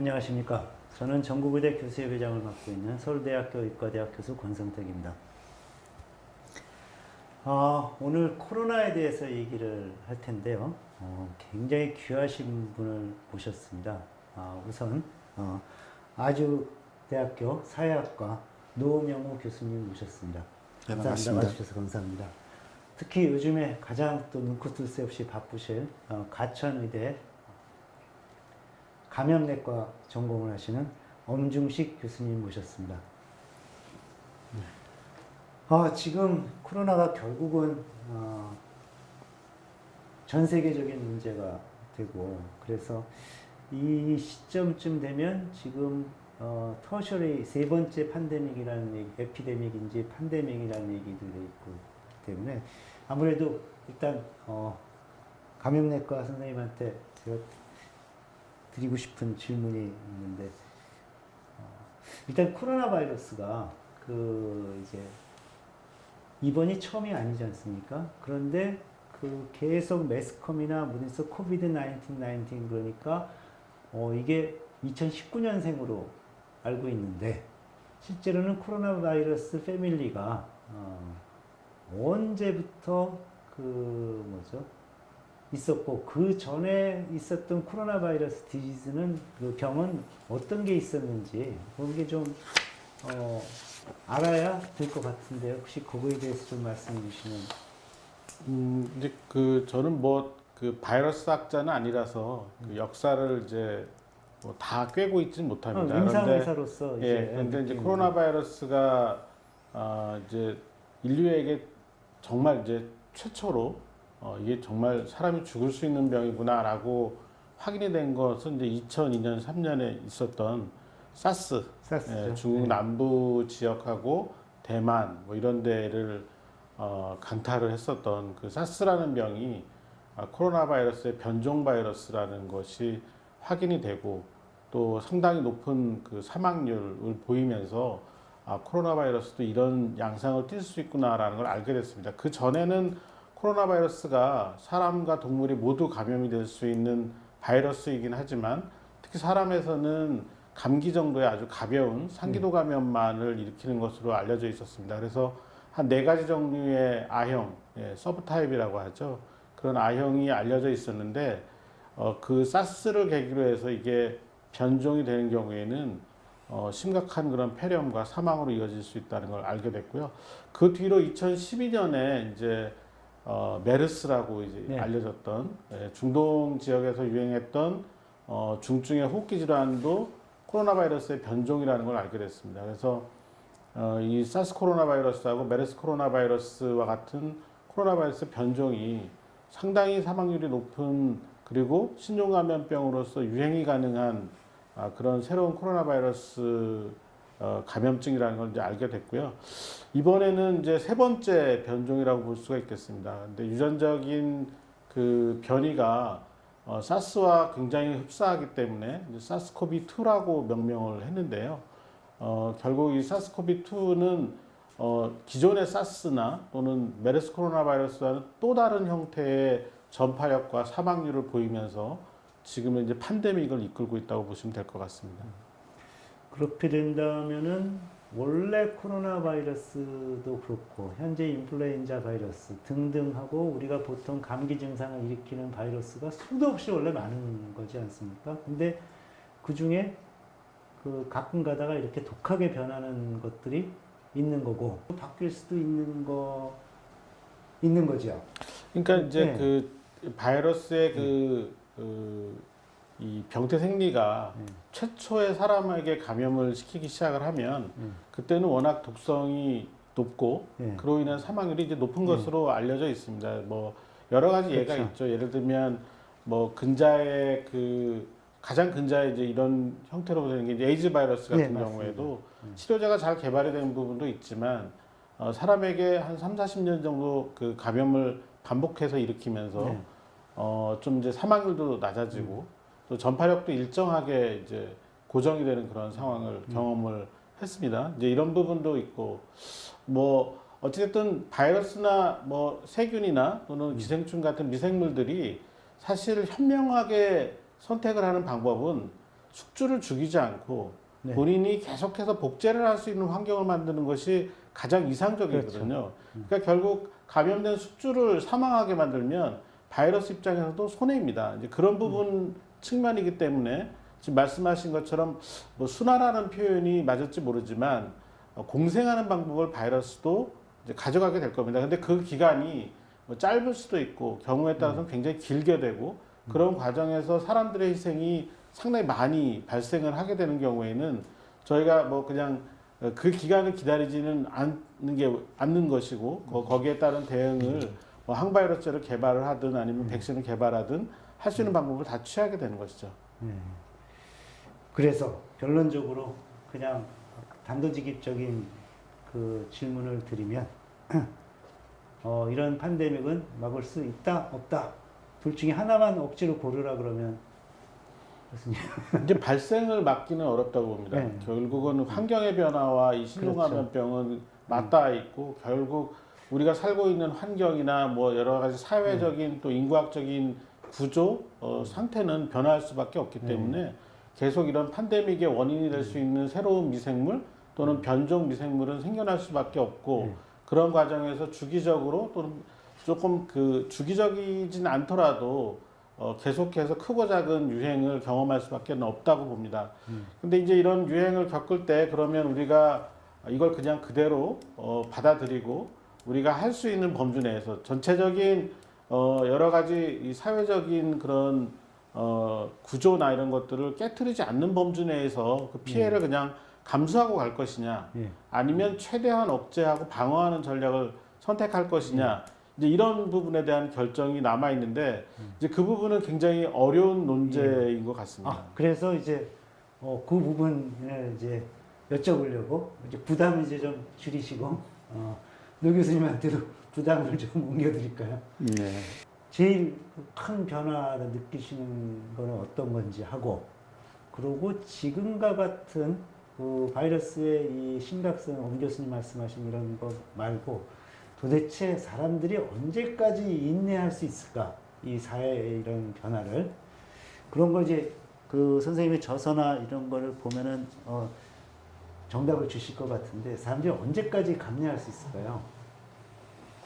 안녕하십니까. 저는 전국의대 교수협회장을 맡고 있는 서울대학교 의과대학 교수 권성택입니다. 오늘 코로나에 대해서 얘기를 할 텐데요. 굉장히 귀하신 분을 모셨습니다. 우선 아주대학교 사회학과 노명우 교수님 모셨습니다. 네, 감사합니다. 반갑습니다. 와주셔서 감사합니다. 특히 요즘에 가장 또 눈코 뜰 새 없이 바쁘실 가천의대 감염내과 전공을 하시는 엄중식 교수님 모셨습니다. 지금 코로나가 결국은 전 세계적인 문제가 되고, 그래서 이 시점쯤 되면 지금 터셔리 세 번째 판데믹이라는 얘기, 에피데믹인지 판데믹이라는 얘기들이 있고 때문에 아무래도 일단 감염내과 선생님한테 제가 드리고 싶은 질문이 있는데, 일단 코로나 바이러스가 이제 이번이 처음이 아니지 않습니까? 그런데 계속 매스컴이나 무슨 코비드 19 그러니까 이게 2019년생으로 알고 있는데, 실제로는 코로나 바이러스 패밀리가 언제부터 있었고, 그 전에 있었던 코로나 바이러스 디지즈는, 그 병은 어떤 게 있었는지 그런 게 좀 알아야 될 것 같은데요. 혹시 그거에 대해서 좀 말씀해 주시면. 이제 저는 바이러스 학자는 아니라서 그 역사를 이제 다 꿰고 있지는 못합니다. 임상의사로서 그런데 이제 코로나 바이러스가 이제 인류에게 정말 이제 최초로 이게 정말 사람이 죽을 수 있는 병이구나라고 확인이 된 것은 이제 2002년, 3년에 있었던 사스, 중국 남부 지역하고 대만 이런 데를 강타를 했었던 그 사스라는 병이 코로나 바이러스의 변종 바이러스라는 것이 확인이 되고, 또 상당히 높은 그 사망률을 보이면서 코로나 바이러스도 이런 양상을 띌 수 있구나라는 걸 알게 됐습니다. 그 전에는 코로나 바이러스가 사람과 동물이 모두 감염이 될 수 있는 바이러스이긴 하지만, 특히 사람에서는 감기 정도의 아주 가벼운 상기도 감염만을 일으키는 것으로 알려져 있었습니다. 그래서 한 4가지 종류의 A형, 서브타입이라고 하죠. 그런 A형이 알려져 있었는데, 그 사스를 계기로 해서 이게 변종이 되는 경우에는 심각한 그런 폐렴과 사망으로 이어질 수 있다는 걸 알게 됐고요. 그 뒤로 2012년에 이제 메르스라고 이제 알려졌던, 중동 지역에서 유행했던 중증의 호흡기 질환도 코로나 바이러스의 변종이라는 걸 알게 됐습니다. 그래서 이 사스 코로나 바이러스하고 메르스 코로나 바이러스와 같은 코로나 바이러스 변종이 상당히 사망률이 높은, 그리고 신종 감염병으로서 유행이 가능한 그런 새로운 코로나 바이러스 감염증이라는 걸 이제 알게 됐고요. 이번에는 이제 세 번째 변종이라고 볼 수가 있겠습니다. 근데 유전적인 그 변이가 사스와 굉장히 흡사하기 때문에 사스코비2라고 명명을 했는데요. 결국 이 사스코비2는 기존의 사스나 또는 메르스 코로나 바이러스와는 또 다른 형태의 전파력과 사망률을 보이면서 지금은 이제 팬데믹을 이끌고 있다고 보시면 될 것 같습니다. 그렇게 된다면은 원래 코로나 바이러스도 그렇고 현재 인플루엔자 바이러스 등등하고 우리가 보통 감기 증상을 일으키는 바이러스가 수도 없이 원래 많은 거지 않습니까? 근데 그 중에 가끔 가다가 이렇게 독하게 변하는 것들이 있는 거고, 바뀔 수도 있는 거죠. 그러니까 이제 그 바이러스의 이 병태 생리가 최초의 사람에게 감염을 시키기 시작을 하면 그때는 워낙 독성이 높고 그로 인한 사망률이 이제 높은 것으로 알려져 있습니다. 여러 가지 예가 있죠. 예를 들면 근자의 가장 근자의 이제 이런 형태로 되는 게 이제 에이즈 바이러스 같은 경우에도 치료제가 잘 개발이 된 부분도 있지만 사람에게 한 30-40년 정도 그 감염을 반복해서 일으키면서 좀 이제 사망률도 낮아지고 또 전파력도 일정하게 이제 고정이 되는 그런 상황을 경험을 했습니다. 이제 이런 부분도 있고, 어찌됐든 바이러스나 세균이나 또는 기생충 같은 미생물들이 사실 현명하게 선택을 하는 방법은 숙주를 죽이지 않고 네. 본인이 계속해서 복제를 할 수 있는 환경을 만드는 것이 가장 이상적이거든요. 그러니까 결국 감염된 숙주를 사망하게 만들면 바이러스 입장에서도 손해입니다. 이제 그런 부분 측면이기 때문에 지금 말씀하신 것처럼 뭐 순화라는 표현이 맞을지 모르지만 공생하는 방법을 바이러스도 이제 가져가게 될 겁니다. 근데 그 기간이 뭐 짧을 수도 있고 경우에 따라서는 굉장히 길게 되고 그런 과정에서 사람들의 희생이 상당히 많이 발생을 하게 되는 경우에는 저희가 뭐 그냥 그 기간을 기다리지는 않는 것이고 거기에 따른 대응을 뭐 항바이러스제를 개발을 하든 아니면 백신을 개발하든 할 수 있는 방법을 다 취하게 되는 것이죠. 그래서 결론적으로 그냥 단도직입적인 그 질문을 드리면 이런 팬데믹은 막을 수 있다 없다 둘 중에 하나만 억지로 고르라 그러면 교수님. 이제 발생을 막기는 어렵다고 봅니다. 네. 결국은 환경의 변화와 이 신종감염병은 맞닿아 있고 결국 우리가 살고 있는 환경이나 뭐 여러 가지 사회적인 또 인구학적인 구조 상태는 변화할 수밖에 없기 때문에 계속 이런 팬데믹의 원인이 될 수 있는 새로운 미생물 또는 변종 미생물은 생겨날 수밖에 없고 그런 과정에서 주기적으로 또는 조금 그 주기적이진 않더라도 계속해서 크고 작은 유행을 경험할 수밖에 없다고 봅니다. 근데 이제 이런 유행을 겪을 때 그러면 우리가 이걸 그냥 그대로 받아들이고 우리가 할 수 있는 범주 내에서 전체적인 여러 가지 이 사회적인 그런 구조나 이런 것들을 깨트리지 않는 범주 내에서 그 피해를 그냥 감수하고 갈 것이냐 아니면 최대한 억제하고 방어하는 전략을 선택할 것이냐 이제 이런 부분에 대한 결정이 남아 있는데 이제 그 부분은 굉장히 어려운 논제인 것 같습니다. 그래서 이제 그 부분을 이제 여쭤보려고 이제 부담을 이제 좀 줄이시고 노 교수님한테도 부담을 좀 옮겨드릴까요? 네. 제일 큰 변화를 느끼시는 거는 어떤 건지 하고 그리고 지금과 같은 그 바이러스의 이 심각성, 엄 교수님 말씀하신 이런 거 말고 도대체 사람들이 언제까지 인내할 수 있을까? 이 사회의 이런 변화를. 그런 걸 이제 그 선생님의 저서나 이런 거를 보면은 정답을 주실 것 같은데 사람들이 언제까지 감내할 수 있을까요?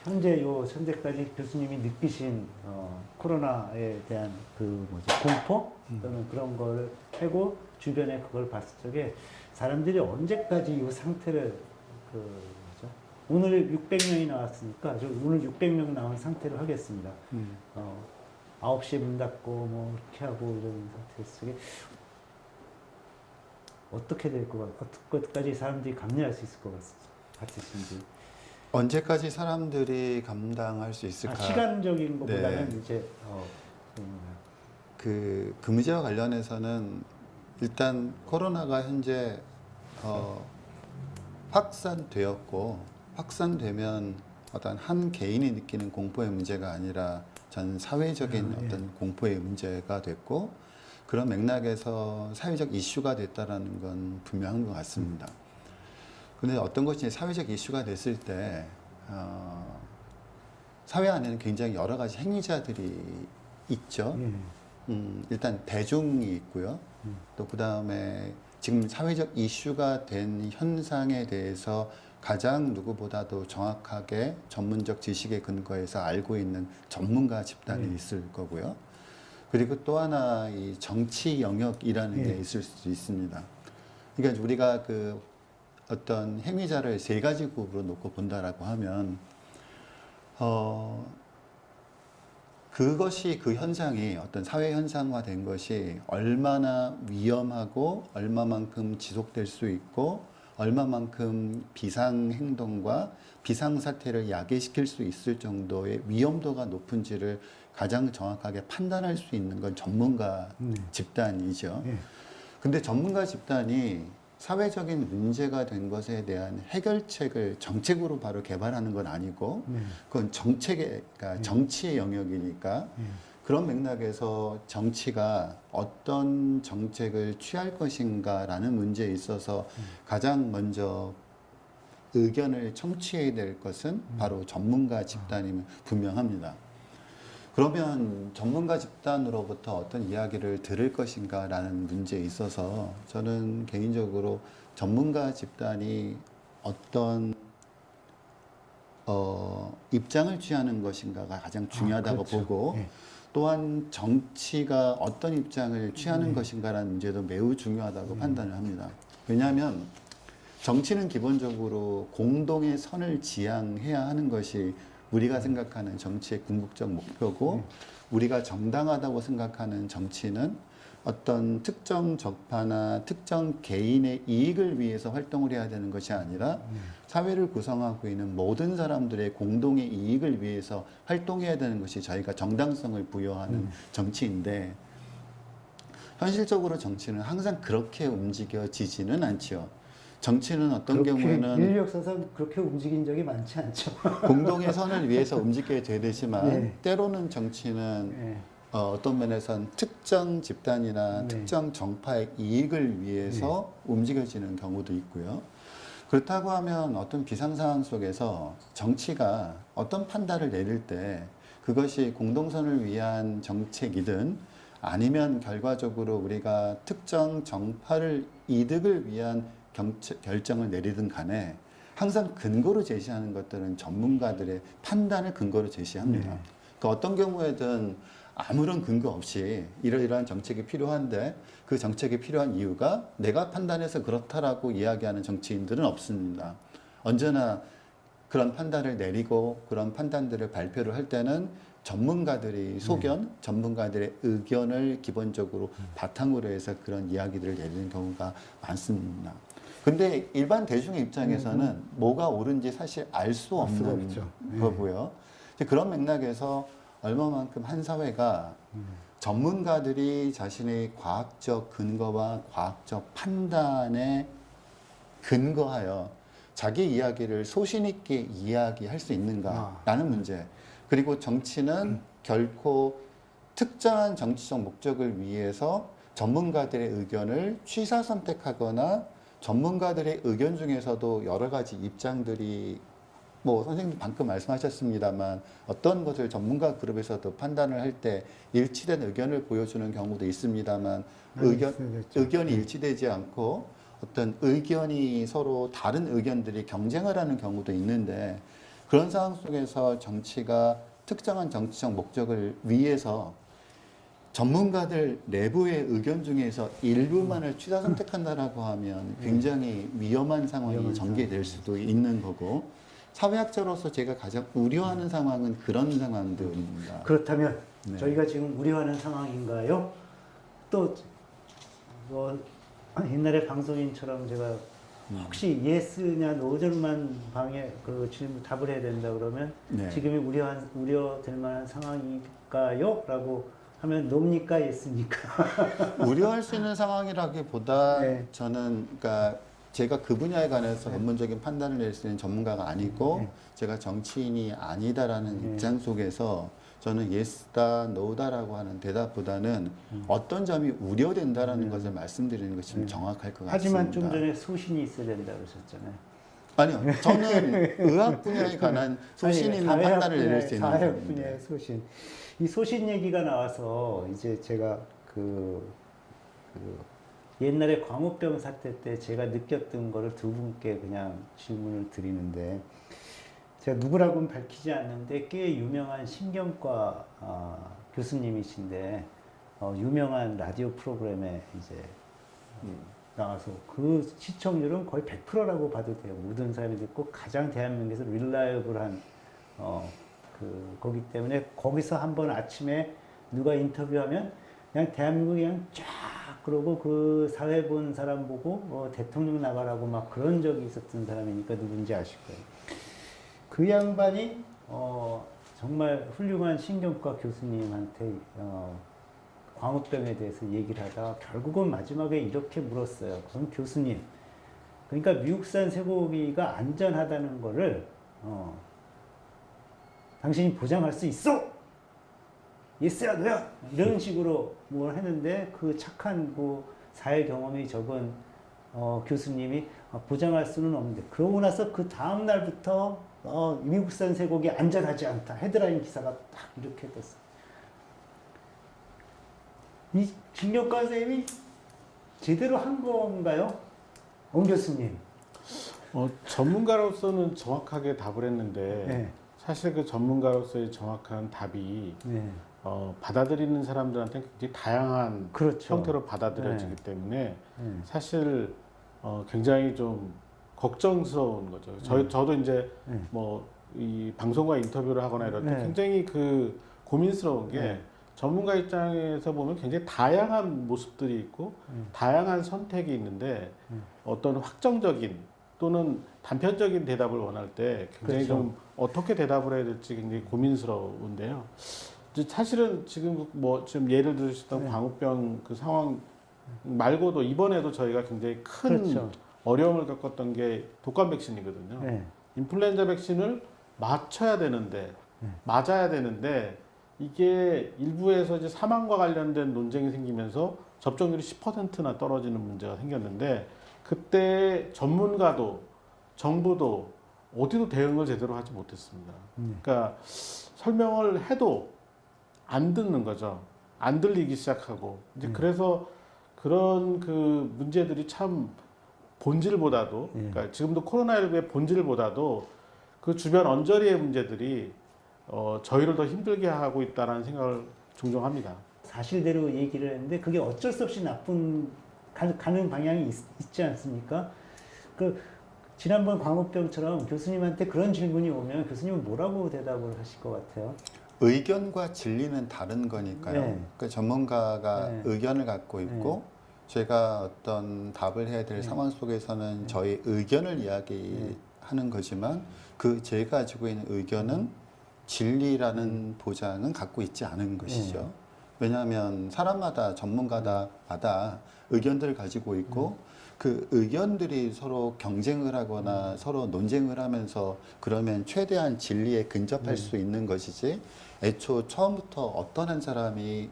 현재까지 교수님이 느끼신 코로나에 대한 그 공포 또는 그런 거를 하고 주변에 그걸 봤을 적에 사람들이 언제까지 이 상태를 오늘 600명이 나왔으니까 저 오늘 600명 나온 상태로 하겠습니다. 9시에 문 닫고 뭐 이렇게 하고 이런 상태 속에 어떻게 될 것 어떻게까지 사람들이 감내할 수 있을 것 같으신지. 언제까지 사람들이 감당할 수 있을까? 시간적인 것보다는 네. 이제 그 문제와 관련해서는 일단 코로나가 현재 확산되었고 확산되면 어떤 한 개인이 느끼는 공포의 문제가 아니라 전 사회적인 어떤 공포의 문제가 됐고 그런 맥락에서 사회적 이슈가 됐다라는 건 분명한 것 같습니다. 근데 어떤 것이 사회적 이슈가 됐을 때 사회 안에는 굉장히 여러 가지 행위자들이 있죠. 일단 대중이 있고요. 또 그 다음에 지금 사회적 이슈가 된 현상에 대해서 가장 누구보다도 정확하게 전문적 지식에 근거해서 알고 있는 전문가 집단이 있을 거고요. 그리고 또 하나 이 정치 영역이라는 게 있을 수 있습니다. 그러니까 우리가 그 어떤 행위자를 세 가지 그룹으로 놓고 본다라고 하면 그것이 그 현상이 어떤 사회 현상화된 것이 얼마나 위험하고 얼마만큼 지속될 수 있고 얼마만큼 비상 행동과 비상 사태를 야기시킬 수 있을 정도의 위험도가 높은지를 가장 정확하게 판단할 수 있는 건 전문가 집단이죠. 근데 전문가 집단이 사회적인 문제가 된 것에 대한 해결책을 정책으로 바로 개발하는 건 아니고 그건 그러니까 정치의 영역이니까 그런 맥락에서 정치가 어떤 정책을 취할 것인가라는 문제에 있어서 가장 먼저 의견을 청취해야 될 것은 바로 전문가 집단이면 분명합니다. 그러면 전문가 집단으로부터 어떤 이야기를 들을 것인가라는 문제에 있어서 저는 개인적으로 전문가 집단이 어떤 입장을 취하는 것인가가 가장 중요하다고 그렇죠. 보고 네. 또한 정치가 어떤 입장을 취하는 것인가라는 문제도 매우 중요하다고 판단을 합니다. 왜냐하면 정치는 기본적으로 공동의 선을 지향해야 하는 것이 우리가 생각하는 정치의 궁극적 목표고 우리가 정당하다고 생각하는 정치는 어떤 특정 적파나 특정 개인의 이익을 위해서 활동을 해야 되는 것이 아니라 사회를 구성하고 있는 모든 사람들의 공동의 이익을 위해서 활동해야 되는 것이 저희가 정당성을 부여하는 정치인데 현실적으로 정치는 항상 그렇게 움직여지지는 않지요. 정치는 어떤 경우에는 인류 역사상 그렇게 움직인 적이 많지 않죠. 공동의 선을 위해서 움직여야 되지만 네. 때로는 정치는 네. 어떤 면에선 특정 집단이나 네. 특정 정파의 이익을 위해서 움직여지는 경우도 있고요. 그렇다고 하면 어떤 비상상황 속에서 정치가 어떤 판단을 내릴 때 그것이 공동선을 위한 정책이든 아니면 결과적으로 우리가 특정 정파를 이득을 위한 결정을 내리든 간에 항상 근거로 제시하는 것들은 전문가들의 판단을 근거로 제시합니다. 네. 그러니까 어떤 경우에든 아무런 근거 없이 이러이러한 정책이 필요한데 그 정책이 필요한 이유가 내가 판단해서 그렇다라고 이야기하는 정치인들은 없습니다. 언제나 그런 판단을 내리고 그런 판단들을 발표를 할 때는 전문가들이 소견, 전문가들의 의견을 기본적으로 바탕으로 해서 그런 이야기들을 내리는 경우가 많습니다. 근데 일반 대중의 입장에서는 뭐가 옳은지 사실 알 수 알 수가 없는 없죠. 거고요. 이제 그런 맥락에서 얼마만큼 한 사회가 전문가들이 자신의 과학적 근거와 과학적 판단에 근거하여 자기 이야기를 소신 있게 이야기할 수 있는가라는 문제. 그리고 정치는 결코 특정한 정치적 목적을 위해서 전문가들의 의견을 취사 선택하거나 전문가들의 의견 중에서도 여러 가지 입장들이 뭐 선생님 방금 말씀하셨습니다만 어떤 것을 전문가 그룹에서도 판단을 할 때 일치된 의견을 보여주는 경우도 있습니다만 의견이 일치되지 않고 어떤 의견이 서로 다른 의견들이 경쟁을 하는 경우도 있는데 그런 상황 속에서 정치가 특정한 정치적 목적을 위해서 전문가들 내부의 의견 중에서 일부만을 취사 선택한다라고 하면 굉장히 위험한 상황이 전개될 수도 있는 거고 사회학자로서 제가 가장 우려하는 상황은 그런 상황들입니다. 그렇다면 네. 저희가 지금 우려하는 상황인가요? 또 뭐 옛날에 방송인처럼 제가 혹시 예스냐 노절만 방에 그 질문 답을 해야 된다 그러면 네. 지금이 우려될 만한 상황일까요? 라고 하면 노입니까 예스입니까? 우려할 수 있는 상황이라기보다 네. 저는 그러니까 제가 그 분야에 관해서 전문적인 판단을 낼 수 있는 전문가가 아니고 네. 제가 정치인이 아니다라는 네. 입장 속에서 저는 예스다, 노다라고 하는 대답보다는 어떤 점이 우려된다라는 것을 말씀드리는 것이 좀 정확할 것 같습니다. 하지만 좀 전에 소신이 있어야 된다 그러셨잖아요. 아니요, 저는 의학 분야에 관한 소신 아니, 있는 사회학 판단을 내릴 수 있는 사회학 사람인데. 분야의 소신. 이 소신 얘기가 나와서 이제 제가 그 옛날에 광우병 사태 때 제가 느꼈던 거를 두 분께 그냥 질문을 드리는데 제가 누구라고는 밝히지 않는데 꽤 유명한 신경과 교수님이신데 유명한 라디오 프로그램에 이제 나와서 그 시청률은 거의 100%라고 봐도 돼요. 모든 사람이 듣고 가장 대한민국에서 릴라이블한 거기 때문에 거기서 한번 아침에 누가 인터뷰하면 그냥 대한민국 그냥 쫙 그러고 그 사회 본 사람 보고 대통령 나가라고 막 그런 적이 있었던 사람이니까 누군지 아실 거예요. 그 양반이 정말 훌륭한 신경과 교수님한테 광우병에 대해서 얘기를 하다가 결국은 마지막에 이렇게 물었어요. 그럼 교수님, 그러니까 미국산 쇠고기가 안전하다는 거를 당신이 보장할 수 있어? 예스야 너야? 이런 식으로 뭘 했는데 그 착한 사회 경험이 적은 교수님이 보장할 수는 없는데 그러고 나서 그 다음 날부터 미국산 쇠고기 안전하지 않다 헤드라인 기사가 딱 이렇게 떴어요. 이 진료과 선생님이 제대로 한 건가요? 옹 교수님. 전문가로서는 정확하게 답을 했는데 네. 사실 그 전문가로서의 정확한 답이 네. 받아들이는 사람들한테 굉장히 다양한 그렇죠. 형태로 받아들여지기 때문에 네. 사실 굉장히 좀 걱정스러운 거죠. 저도 이제 네. 뭐 이 방송과 인터뷰를 하거나 이럴 때 네. 굉장히 그 고민스러운 게 네. 전문가 입장에서 보면 굉장히 다양한 모습들이 있고 다양한 선택이 있는데 어떤 확정적인 또는 단편적인 대답을 원할 때 굉장히 그렇죠. 좀 어떻게 대답을 해야 될지 굉장히 고민스러운데요. 이제 사실은 지금 뭐 지금 예를 들으셨던 네. 광우병 그 상황 말고도 이번에도 저희가 굉장히 큰 그렇죠. 어려움을 겪었던 게 독감 백신이거든요. 네. 인플루엔자 백신을 맞춰야 되는데 맞아야 되는데 이게 일부에서 이제 사망과 관련된 논쟁이 생기면서 접종률이 10%나 떨어지는 문제가 생겼는데 그때 전문가도 정부도 어디도 대응을 제대로 하지 못했습니다. 그러니까 설명을 해도 안 듣는 거죠. 안 들리기 시작하고 이제 그래서 그런 그 문제들이 참 본질보다도 그러니까 지금도 코로나19의 본질보다도 그 주변 언저리의 문제들이 저희를 더 힘들게 하고 있다는 생각을 종종 합니다. 사실대로 얘기를 했는데 그게 어쩔 수 없이 나쁜 가는 방향이 있지 않습니까? 그 지난번 광우병처럼 교수님한테 그런 질문이 오면 교수님은 뭐라고 대답을 하실 것 같아요? 의견과 진리는 다른 거니까요. 네. 그 전문가가 네. 의견을 갖고 있고 제가 어떤 답을 해야 될 상황 속에서는 저희 의견을 이야기하는 거지만 그 제가 가지고 있는 의견은 진리라는 보장은 갖고 있지 않은 것이죠. 왜냐하면 사람마다 전문가마다 의견들을 가지고 있고 그 의견들이 서로 경쟁을 하거나 서로 논쟁을 하면서 그러면 최대한 진리에 근접할 수 있는 것이지 애초 처음부터 어떤 한 사람이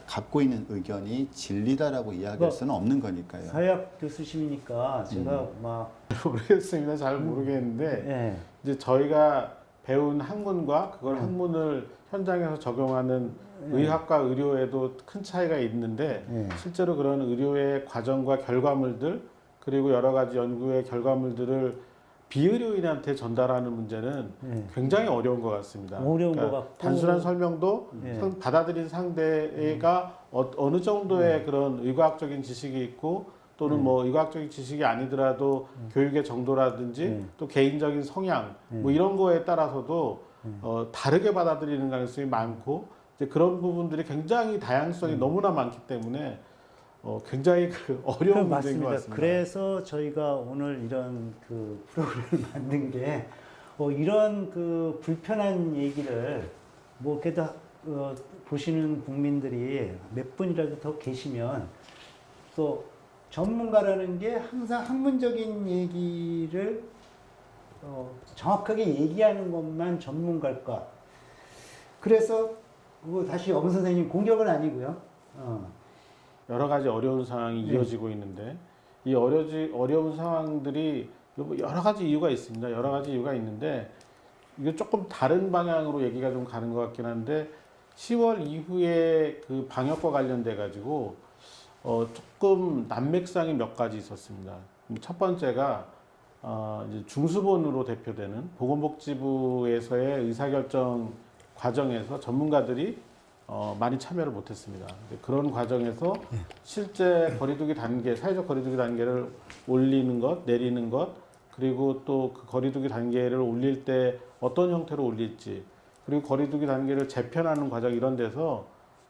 갖고 있는 의견이 진리다라고 이야기할 수는 없는 거니까요. 사회학 교수님이니까 제가 막 모르겠습니다. 잘 모르겠는데 예. 이제 저희가 배운 학문과 그걸 학문을 현장에서 적용하는 의학과 의료에도 큰 차이가 있는데 실제로 그런 의료의 과정과 결과물들 그리고 여러 가지 연구의 결과물들을 비의료인한테 전달하는 문제는 굉장히 어려운 것 같습니다. 어려운 것 같고 단순한 설명도 받아들인 상대가 어느 정도의 그런 의과학적인 지식이 있고 또는 뭐 의과학적인 지식이 아니더라도 교육의 정도라든지 또 개인적인 성향 뭐 이런 거에 따라서도 다르게 받아들이는 가능성이 많고 이제 그런 부분들이 굉장히 다양성이 너무나 많기 때문에 굉장히 그 어려운 문제인 것 같습니다. 그래서 저희가 오늘 이런 그 프로그램을 만든 게 이런 그 불편한 얘기를 뭐 그래도 보시는 국민들이 몇 분이라도 더 계시면 또 전문가라는 게 항상 학문적인 얘기를 정확하게 얘기하는 것만 전문가일까? 그래서 그거 다시 엄 선생님 공격은 아니고요. 여러 가지 어려운 상황이 이어지고 있는데 이 어려운 상황들이 여러 가지 이유가 있습니다. 여러 가지 이유가 있는데 이거 조금 다른 방향으로 얘기가 좀 가는 것 같긴 한데 10월 이후에 그 방역과 관련돼 가지고 조금 난맥상이 몇 가지 있었습니다. 첫 번째가 이제 중수본으로 대표되는 보건복지부에서의 의사결정 과정에서 전문가들이 많이 참여를 못했습니다. 그런 과정에서 실제 거리두기 단계, 사회적 거리두기 단계를 올리는 것, 내리는 것, 그리고 또 그 거리두기 단계를 올릴 때 어떤 형태로 올릴지, 그리고 거리두기 단계를 재편하는 과정 이런 데서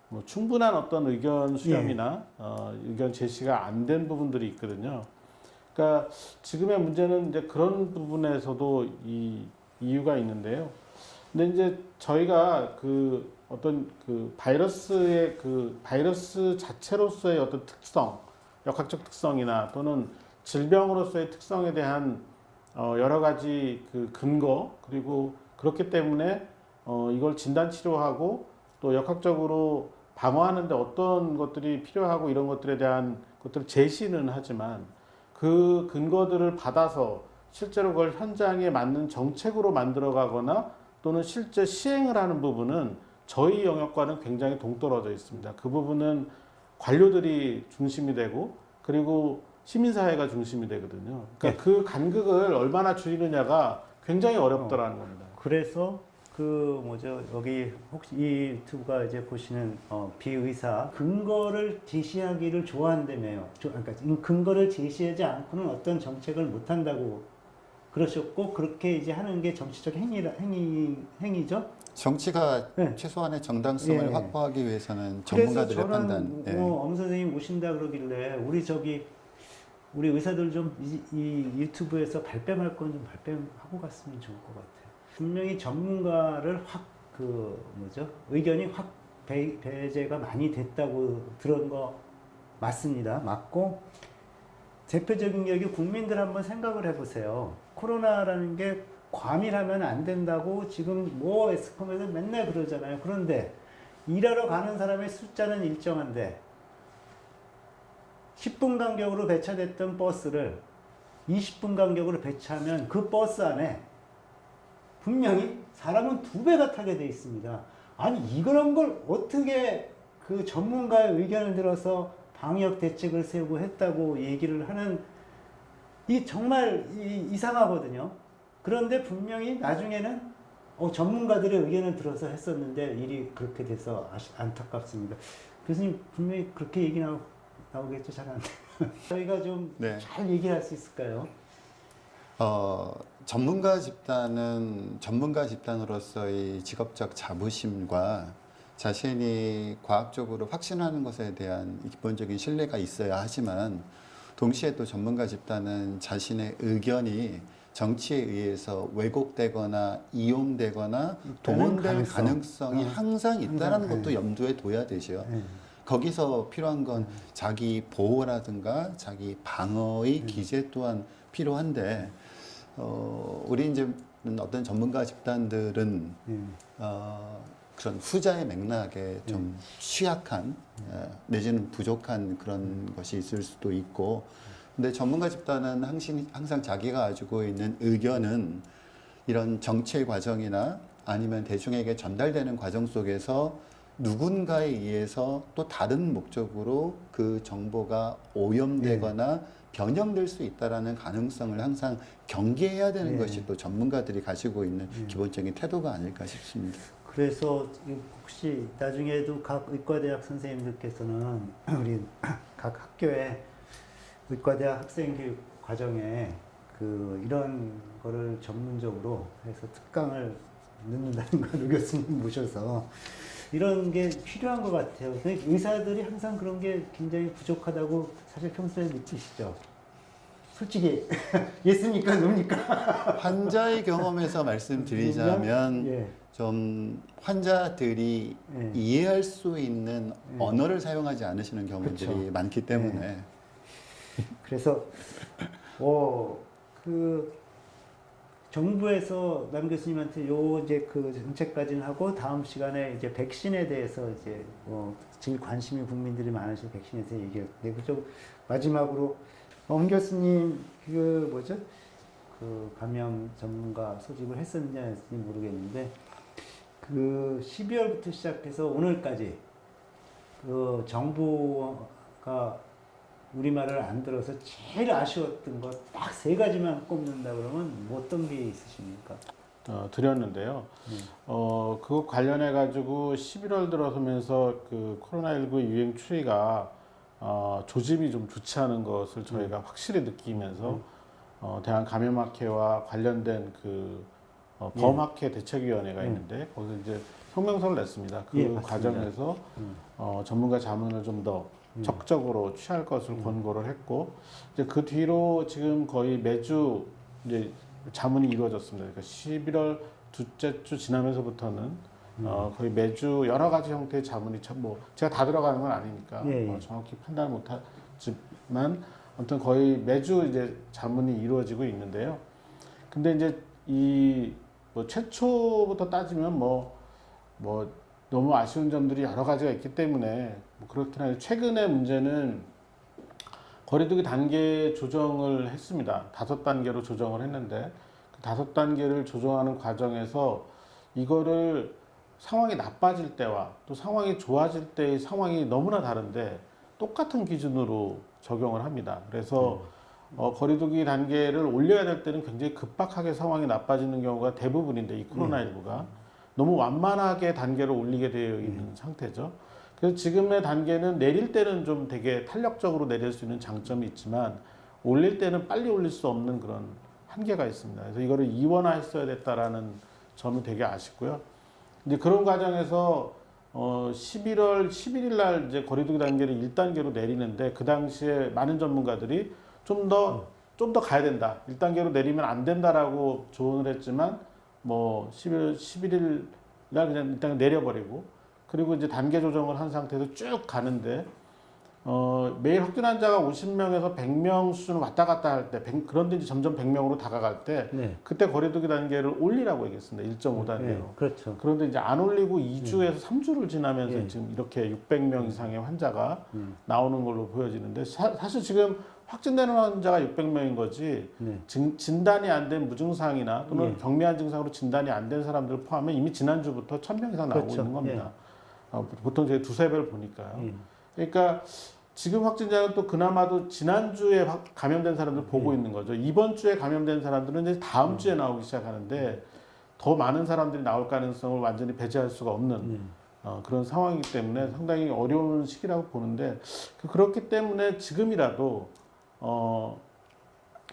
뭐 충분한 어떤 의견 수렴이나 의견 제시가 안 된 부분들이 있거든요. 그러니까 지금의 문제는 이제 그런 부분에서도 이유가 있는데요. 근데 이제 저희가 그 어떤 그 바이러스의 그 바이러스 자체로서의 어떤 특성, 역학적 특성이나 또는 질병으로서의 특성에 대한 여러 가지 그 근거 그리고 그렇기 때문에 이걸 진단 치료하고 또 역학적으로 방어하는데 어떤 것들이 필요하고 이런 것들에 대한 것들을 제시는 하지만 그 근거들을 받아서 실제로 그걸 현장에 맞는 정책으로 만들어가거나 또는 실제 시행을 하는 부분은 저희 영역과는 굉장히 동떨어져 있습니다. 그 부분은 관료들이 중심이 되고 그리고 시민사회가 중심이 되거든요. 그러니까 그 간극을 얼마나 줄이느냐가 굉장히 어렵더라는 겁니다. 그래서 그 뭐죠 여기 혹시 이 유튜브가 이제 보시는 비의사 근거를 제시하기를 좋아한다며요. 그러니까 이 근거를 제시하지 않고는 어떤 정책을 못 한다고 그러셨고 그렇게 이제 하는 게 정치적 행위죠. 정치가 네. 최소한의 정당성을 예. 확보하기 위해서는 그래서 전문가들의 저는 판단. 예. 엄 선생님 오신다 그러길래 우리 의사들 좀 이 유튜브에서 발뺌할 건 좀 발뺌하고 갔으면 좋을 것 같아요. 분명히 전문가를 의견이 확 배제가 많이 됐다고 들은 거 맞습니다. 맞고 대표적인 게 여기 국민들 한번 생각을 해보세요. 코로나라는 게 과밀하면 안 된다고 지금 뭐 매스컴에서 맨날 그러잖아요. 그런데 일하러 가는 사람의 숫자는 일정한데 10분 간격으로 배차됐던 버스를 20분 간격으로 배차하면 그 버스 안에 분명히 사람은 2배가 타게 돼 있습니다. 아니 이런 걸 어떻게 그 전문가의 의견을 들어서 방역 대책을 세우고 했다고 얘기를 하는 이 정말 이상하거든요. 그런데 분명히 나중에는 전문가들의 의견을 들어서 했었는데 일이 그렇게 돼서 안타깝습니다. 교수님 분명히 그렇게 얘기 나오겠죠? 잘 안 돼요. 저희가 좀 잘 네. 얘기할 수 있을까요? 전문가 집단으로서의 직업적 자부심과 자신이 과학적으로 확신하는 것에 대한 기본적인 신뢰가 있어야 하지만 동시에 또 전문가 집단은 자신의 의견이 정치에 의해서 왜곡되거나 이용되거나 동원될 가능성이 항상 있다는 것도 염두에 둬야 되죠. 거기서 필요한 건 자기 보호라든가 자기 방어의 기제 또한 필요한데 우리 이제 어떤 전문가 집단들은 그런 후자의 맥락에 좀 취약한 내지는 부족한 그런 것이 있을 수도 있고 근데 전문가 집단은 항상 자기가 가지고 있는 의견은 이런 정치의 과정이나 아니면 대중에게 전달되는 과정 속에서 누군가에 의해서 또 다른 목적으로 그 정보가 오염되거나 변형될 수 있다라는 가능성을 항상 경계해야 되는 것이 또 전문가들이 가지고 있는 기본적인 태도가 아닐까 싶습니다. 그래서 혹시 나중에도 각 의과대학 선생님들께서는 우리 각 학교에 의과대학 학생교육 과정에 이런 거를 전문적으로 해서 특강을 넣는다는 걸 교수님 모셔서 이런 게 필요한 것 같아요. 의사들이 항상 그런 게 굉장히 부족하다고 사실 평소에 느끼시죠? 솔직히 예습니까? 놉니까? 환자의 경험에서 말씀드리자면 좀 환자들이 이해할 수 있는 언어를 사용하지 않으시는 경우들이 그렇죠. 많기 때문에 그래서 정부에서 남 교수님한테 이제 그 정책까지는 하고 다음 시간에 이제 백신에 대해서 이제 제일 관심이 국민들이 많으신 백신에 대해서 얘기할 텐데 그쪽 마지막으로 엄 교수님 그 감염 전문가 소집을 했었는지 안 했는지 모르겠는데 12월부터 시작해서 오늘까지 정부가 우리말을 안 들어서 제일 아쉬웠던 거 딱 3가지만 꼽는다 그러면 어떤 게 있으십니까? 드렸는데요. 그거 관련해 가지고 11월 들어서면서 그 코로나19 유행 추이가 조짐이 좀 좋지 않은 것을 저희가 확실히 느끼면서 대한감염학회와 관련된 범학회 대책위원회가 있는데 거기서 이제 성명서를 냈습니다. 그 과정에서 전문가 자문을 좀 더 적극적으로 취할 것을 권고를 했고 이제 그 뒤로 지금 거의 매주 이제 자문이 이루어졌습니다. 그러니까 11월 둘째 주 지나면서부터는 거의 매주 여러 가지 형태의 자문이 제가 다 들어가는 건 아니니까 정확히 판단을 못하지만 아무튼 거의 매주 이제 자문이 이루어지고 있는데요. 근데 이제 최초부터 따지면 너무 아쉬운 점들이 여러 가지가 있기 때문에 그렇긴 한데 최근의 문제는 거리두기 단계 조정을 했습니다. 5단계로 조정을 했는데 그 5단계를 조정하는 과정에서 이거를 상황이 나빠질 때와 또 상황이 좋아질 때의 상황이 너무나 다른데 똑같은 기준으로 적용을 합니다. 그래서 거리두기 단계를 올려야 될 때는 굉장히 급박하게 상황이 나빠지는 경우가 대부분인데 이 코로나19가 너무 완만하게 단계를 올리게 되어 있는 상태죠. 그래서 지금의 단계는 내릴 때는 좀 되게 탄력적으로 내릴 수 있는 장점이 있지만 올릴 때는 빨리 올릴 수 없는 그런 한계가 있습니다. 그래서 이거를 이원화했어야 됐다라는 점이 되게 아쉽고요. 이제 그런 과정에서 11월 11일 날 이제 거리두기 단계를 1단계로 내리는데 그 당시에 많은 전문가들이 좀 더 가야 된다. 1단계로 내리면 안 된다라고 조언을 했지만 뭐 11일 날 그냥 일단 내려버리고 그리고 이제 단계 조정을 한 상태에서 쭉 가는데 매일 확진 환자가 50명에서 100명 수준 왔다 갔다 할 때 그런데 이제 점점 100명으로 다가갈 때 네. 그때 거리두기 단계를 올리라고 얘기했습니다. 1.5단계로. 네, 그렇죠. 그런데 이제 안 올리고 2주에서 3주를 지나면서 네. 지금 이렇게 600명 이상의 환자가 나오는 걸로 보여지는데 사실 지금 확진되는 환자가 600명인 거지 네. 진단이 안 된 무증상이나 또는 예. 경미한 증상으로 진단이 안 된 사람들을 포함해 이미 지난주부터 1000명 이상 나오고 그렇죠. 있는 겁니다. 보통 제가 두세 배를 보니까요. 그러니까 지금 확진자는 또 그나마도 지난주에 감염된 사람들 보고 있는 거죠. 이번 주에 감염된 사람들은 이제 다음 주에 나오기 시작하는데 더 많은 사람들이 나올 가능성을 완전히 배제할 수가 없는 그런 상황이기 때문에 상당히 어려운 시기라고 보는데 그렇기 때문에 지금이라도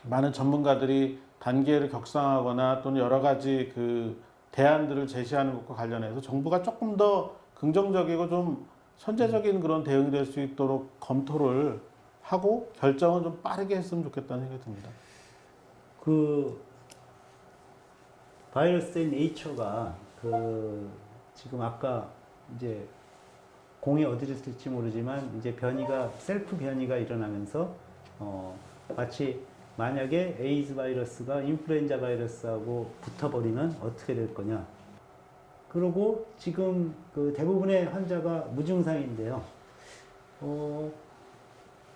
많은 전문가들이 단계를 격상하거나 또는 여러 가지 그 대안들을 제시하는 것과 관련해서 정부가 조금 더 긍정적이고 좀 선제적인 그런 대응이 될 수 있도록 검토를 하고 결정은 좀 빠르게 했으면 좋겠다는 생각이 듭니다. 그 바이러스의 네이처가 지금 아까 이제 공이 어디를 쓸지 모르지만 이제 변이가 셀프 변이가 일어나면서 마치 만약에 에이즈 바이러스가 인플루엔자 바이러스하고 붙어버리면 어떻게 될 거냐. 그리고 지금 그 대부분의 환자가 무증상인데요.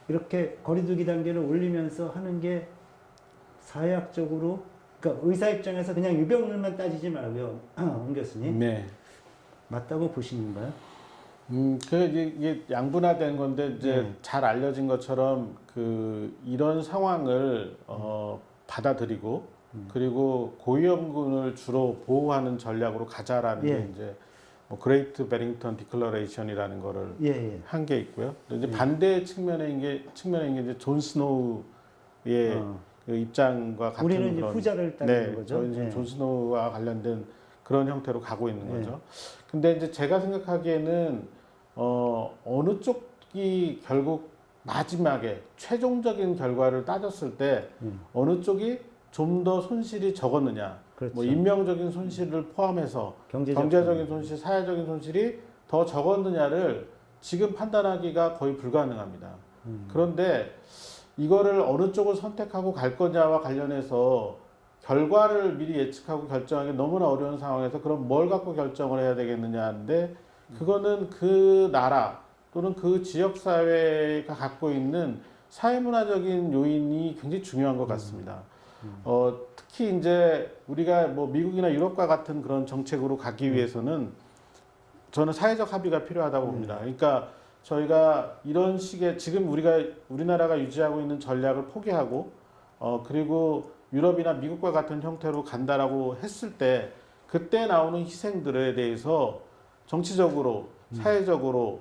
이렇게 거리두기 단계를 올리면서 하는 게 사회학적으로, 그러니까 의사 입장에서 그냥 유병률만 따지지 말고요, 옹 교수님. 네. 맞다고 보시는가요? 이게 양분화된 건데 이제 잘 알려진 것처럼 이런 상황을 받아들이고 그리고 고위험군을 주로 보호하는 전략으로 가자라는 게 이제 뭐 그레이트 베링턴 디클러레이션이라는 거를 한 게 있고요. 이제 반대 측면에 이제 존 스노우의 그 입장과 같은 우리는 이제 그런 후자를 따르는 거죠. 저희는 지금 존 스노우와 관련된 그런 형태로 가고 있는 거죠. 근데 이제 제가 생각하기에는 어느 쪽이 결국 마지막에 최종적인 결과를 따졌을 때 어느 쪽이 좀 더 손실이 적었느냐, 그렇죠. 뭐 인명적인 손실을 포함해서 경제적인 손실, 사회적인 손실이 더 적었느냐를 지금 판단하기가 거의 불가능합니다. 그런데 이거를 어느 쪽을 선택하고 갈 거냐와 관련해서 결과를 미리 예측하고 결정하기 너무나 어려운 상황에서 그럼 뭘 갖고 결정을 해야 되겠느냐인데 그거는 그 나라 또는 그 지역 사회가 갖고 있는 사회문화적인 요인이 굉장히 중요한 것 같습니다. 특히 이제 우리가 뭐 미국이나 유럽과 같은 그런 정책으로 가기 위해서는 저는 사회적 합의가 필요하다고 봅니다. 그러니까 저희가 이런 식의 지금 우리나라가 유지하고 있는 전략을 포기하고 그리고 유럽이나 미국과 같은 형태로 간다라고 했을 때 그때 나오는 희생들에 대해서 정치적으로 사회적으로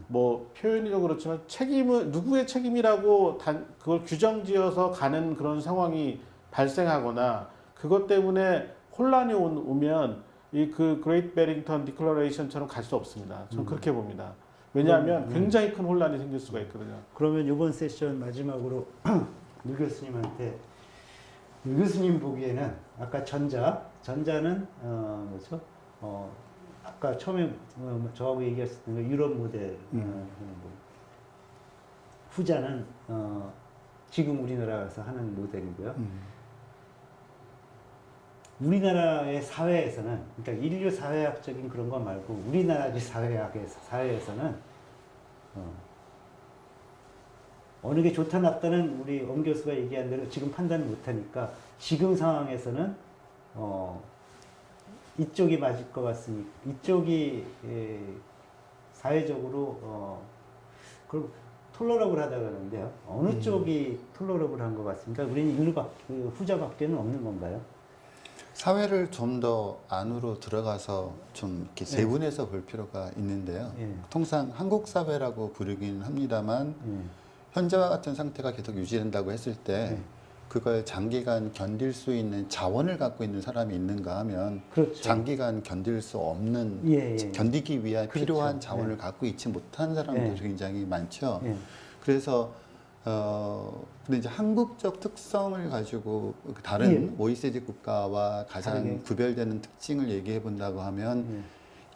뭐 표현이도 그렇지만 책임을 누구의 책임이라고 그걸 규정지어서 가는 그런 상황이 발생하거나 그것 때문에 혼란이 오면 그 그레이트 베링턴 디클러레이션처럼 갈 수 없습니다. 저는 그렇게 봅니다. 왜냐하면 굉장히 큰 혼란이 생길 수가 있거든요. 그러면 이번 세션 마지막으로 유 교수님한테 유 교수님 보기에는 아까 전자는 뭐죠? 아까 처음에 저하고 얘기했었던 거 유럽 모델 하는 거. 후자는 지금 우리나라에서 하는 모델이고요. 우리나라의 사회에서는, 그러니까 인류 사회학적인 그런 거 말고 우리나라 사회에서는 어느 게 좋다 나쁘다는 우리 엄 교수가 얘기한 대로 지금 판단을 못하니까 지금 상황에서는 이쪽이 맞을 것 같으니 이쪽이 사회적으로 그리고 톨러럽을 하다 그러는데요. 어느 쪽이 톨러럽을 한 것 같습니까? 우리는 후자밖에는 없는 건가요? 사회를 좀 더 안으로 들어가서 좀 이렇게 세분해서 볼 필요가 있는데요. 예. 통상 한국 사회라고 부르긴 합니다만 예. 현재와 같은 상태가 계속 유지된다고 했을 때 네. 그걸 장기간 견딜 수 있는 자원을 갖고 있는 사람이 있는가 하면 그렇죠. 장기간 견딜 수 없는 예, 예. 견디기 위한 그렇죠. 필요한 자원을 네. 갖고 있지 못한 사람들이 네. 굉장히 많죠. 예. 그래서 근데 이제 한국적 특성을 가지고 다른 OECD 국가와 가장 다르게. 구별되는 특징을 얘기해 본다고 하면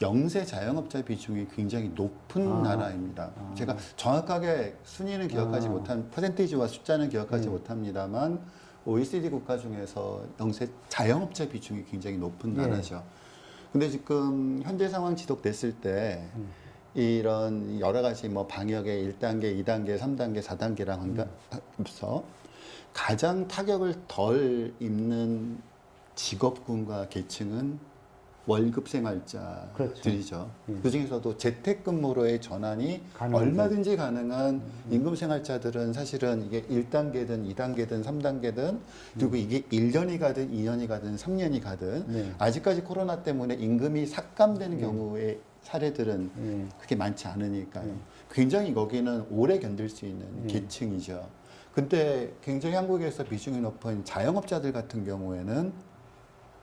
영세 자영업자 비중이 굉장히 높은 아. 나라입니다. 제가 정확하게 순위는 기억하지 못한 퍼센테이지와 숫자는 기억하지 못합니다만 OECD 국가 중에서 영세 자영업자 비중이 굉장히 높은 나라죠. 근데 지금 현재 상황 지속됐을 때 이런 여러 가지 뭐 방역의 1단계, 2단계, 3단계, 4단계랑 하면서 가장 타격을 덜 입는 직업군과 계층은 월급 생활자들이죠. 그렇죠. 그 중에서도 재택근무로의 전환이 가능하죠. 얼마든지 가능한 임금 생활자들은 사실은 이게 1단계든 2단계든 3단계든 그리고 이게 1년이 가든 2년이 가든 3년이 가든 네. 아직까지 코로나 때문에 임금이 삭감되는 경우의 사례들은 예. 그렇게 많지 않으니까요. 굉장히 거기는 오래 견딜 수 있는 계층이죠. 근데 굉장히 한국에서 비중이 높은 자영업자들 같은 경우에는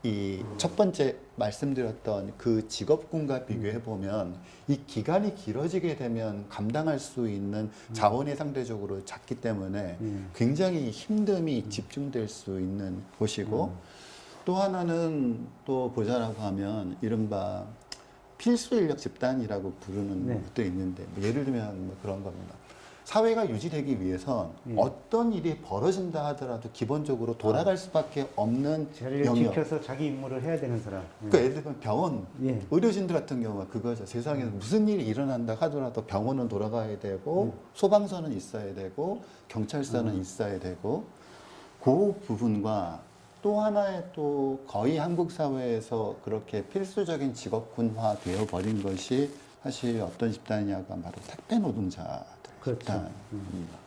이 첫 번째 말씀드렸던 그 직업군과 비교해 보면 이 기간이 길어지게 되면 감당할 수 있는 자원이 상대적으로 작기 때문에 굉장히 힘듦이 집중될 수 있는 곳이고 또 하나는 또 보자라고 하면 이른바 필수 인력 집단이라고 부르는 네. 것도 있는데 뭐 예를 들면 뭐 그런 겁니다. 사회가 유지되기 위해선 어떤 일이 벌어진다 하더라도 기본적으로 돌아갈 수밖에 없는 자리를 영역. 지켜서 자기 임무를 해야 되는 사람. 그러니까 예를 들면 병원, 예. 의료진들 같은 경우가 그거죠. 세상에서 무슨 일이 일어난다 하더라도 병원은 돌아가야 되고 소방서는 있어야 되고 경찰서는 있어야 되고 그 부분과 또 하나의 또 거의 한국 사회에서 그렇게 필수적인 직업군화 되어 버린 것이 사실 어떤 집단이냐고 하면 바로 택배 노동자들 그렇죠. 집단입니다.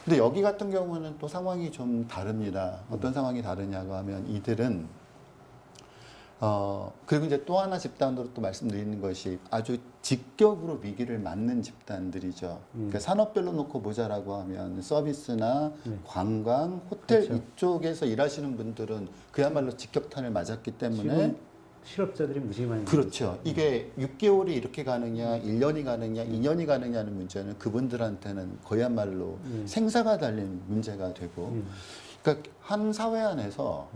근데 여기 같은 경우는 또 상황이 좀 다릅니다. 어떤 상황이 다르냐고 하면 이들은 그리고 이제 또 하나 집단으로 또 말씀드리는 것이 아주 직격으로 위기를 맞는 집단들이죠. 그러니까 산업별로 놓고 보자라고 하면 서비스나 관광, 호텔 그렇죠. 이쪽에서 일하시는 분들은 그야말로 직격탄을 맞았기 때문에 지금 실업자들이 무지 많이 그렇죠. 이게 6개월이 이렇게 가느냐, 1년이 가느냐, 2년이 가느냐는 문제는 그분들한테는 그야말로 생사가 달린 문제가 되고 그러니까 한 사회 안에서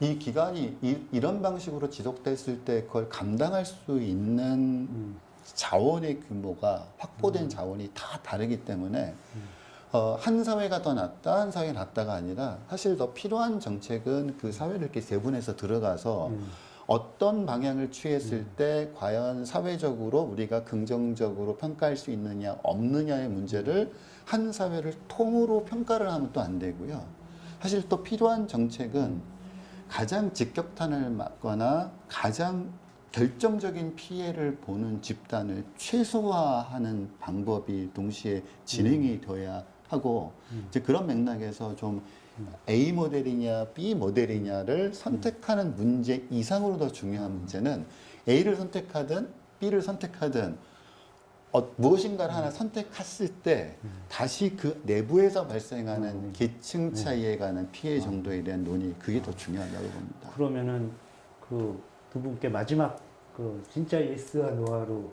이 기간이 이런 방식으로 지속됐을 때 그걸 감당할 수 있는 자원의 규모가 확보된 자원이 다 다르기 때문에 한 사회가 더 낫다, 한 사회가 낫다가 아니라 사실 더 필요한 정책은 그 사회를 이렇게 세분해서 들어가서 어떤 방향을 취했을 때 과연 사회적으로 우리가 긍정적으로 평가할 수 있느냐 없느냐의 문제를 한 사회를 통으로 평가를 하면 또 안 되고요. 사실 또 필요한 정책은 가장 직격탄을 맞거나 가장 결정적인 피해를 보는 집단을 최소화하는 방법이 동시에 진행이 되어야 하고 이제 그런 맥락에서 좀 A 모델이냐 B 모델이냐를 선택하는 문제 이상으로 더 중요한 문제는 A를 선택하든 B를 선택하든 무엇인가를 하나 선택했을 때 다시 그 내부에서 발생하는 계층 차이에 관한 피해 정도에 대한 논의 그게 더 중요하다고 봅니다. 그러면은 그 두 분께 마지막 그 진짜 예스와 노아로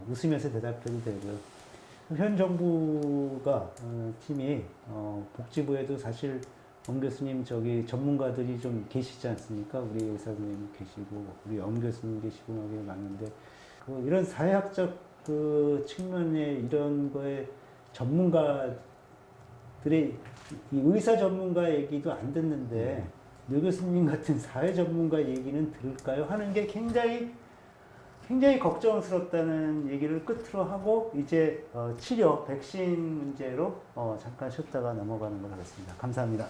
웃으면서 대답해도 되고요. 현 정부가 팀이 복지부에도 사실 엄 교수님 저기 전문가들이 좀 계시지 않습니까? 우리 의사 선생님 계시고 우리 엄 교수님 계시고 막 많은데 그 이런 사회학적 그 측면에 이런 거에 전문가들의 이 의사 전문가 얘기도 안 듣는데 노 교수님 같은 사회 전문가 얘기는 들을까요? 하는 게 굉장히 걱정스럽다는 얘기를 끝으로 하고 이제 치료 백신 문제로 잠깐 쉬었다가 넘어가는 걸 하겠습니다. 감사합니다.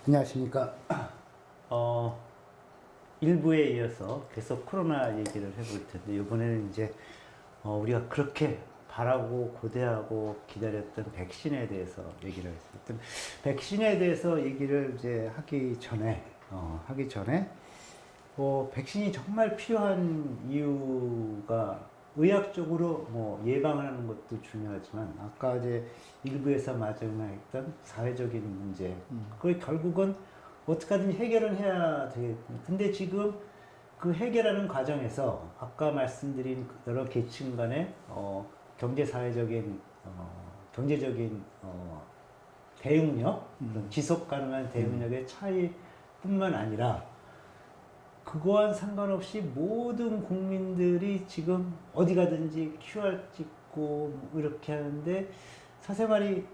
안녕하십니까. 일부에 이어서 계속 코로나 얘기를 해볼 텐데 이번에는 이제 우리가 그렇게 바라고 고대하고 기다렸던 백신에 대해서 얘기를 했을 백신에 대해서 얘기를 이제 하기 전에 백신이 정말 필요한 이유가 의학적으로 뭐 예방하는 것도 중요하지만 아까 이제 일부에서 마지막했던 사회적인 문제 그걸 결국은 어떻게든 해결은 해야 되겠고 근데 지금 그 해결하는 과정에서 아까 말씀드린 여러 계층 간의 경제 사회적인 경제적인 대응력 그런 지속 가능한 대응력의 차이뿐만 아니라 그거와 상관없이 모든 국민들이 지금 어디 가든지 QR 찍고 뭐 이렇게 하는데 사생활이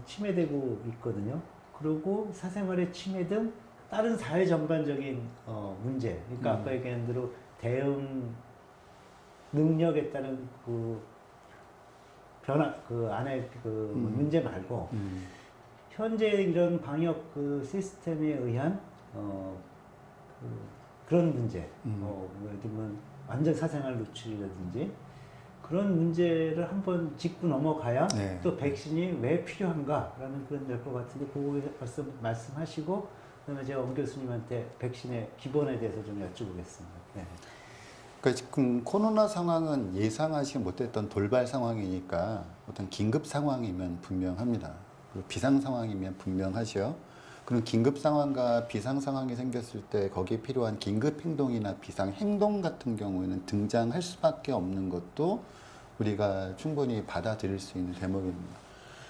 침해되고 있거든요. 그리고 사생활의 침해 등 다른 사회 전반적인 문제, 그러니까 아까 얘기한 대로 대응 능력에 따른 그 변화, 그 안에 그 문제 말고 현재 이런 방역 그 시스템에 의한 그런 문제, 예를 들면 완전 사생활 노출이라든지 그런 문제를 한번 짚고 넘어가야 네. 또 백신이 왜 필요한가라는 그런 될 것 같은데 그거 벌써 말씀하시고 그다음에 제가 엄 교수님한테 백신의 기본에 대해서 좀 여쭤보겠습니다. 네. 그러니까 지금 코로나 상황은 예상하지 못했던 돌발 상황이니까 어떤 긴급 상황이면 분명합니다. 그리고 비상 상황이면 분명하죠. 그런 긴급 상황과 비상 상황이 생겼을 때 거기에 필요한 긴급 행동이나 비상 행동 같은 경우에는 등장할 수밖에 없는 것도 우리가 충분히 받아들일 수 있는 대목입니다.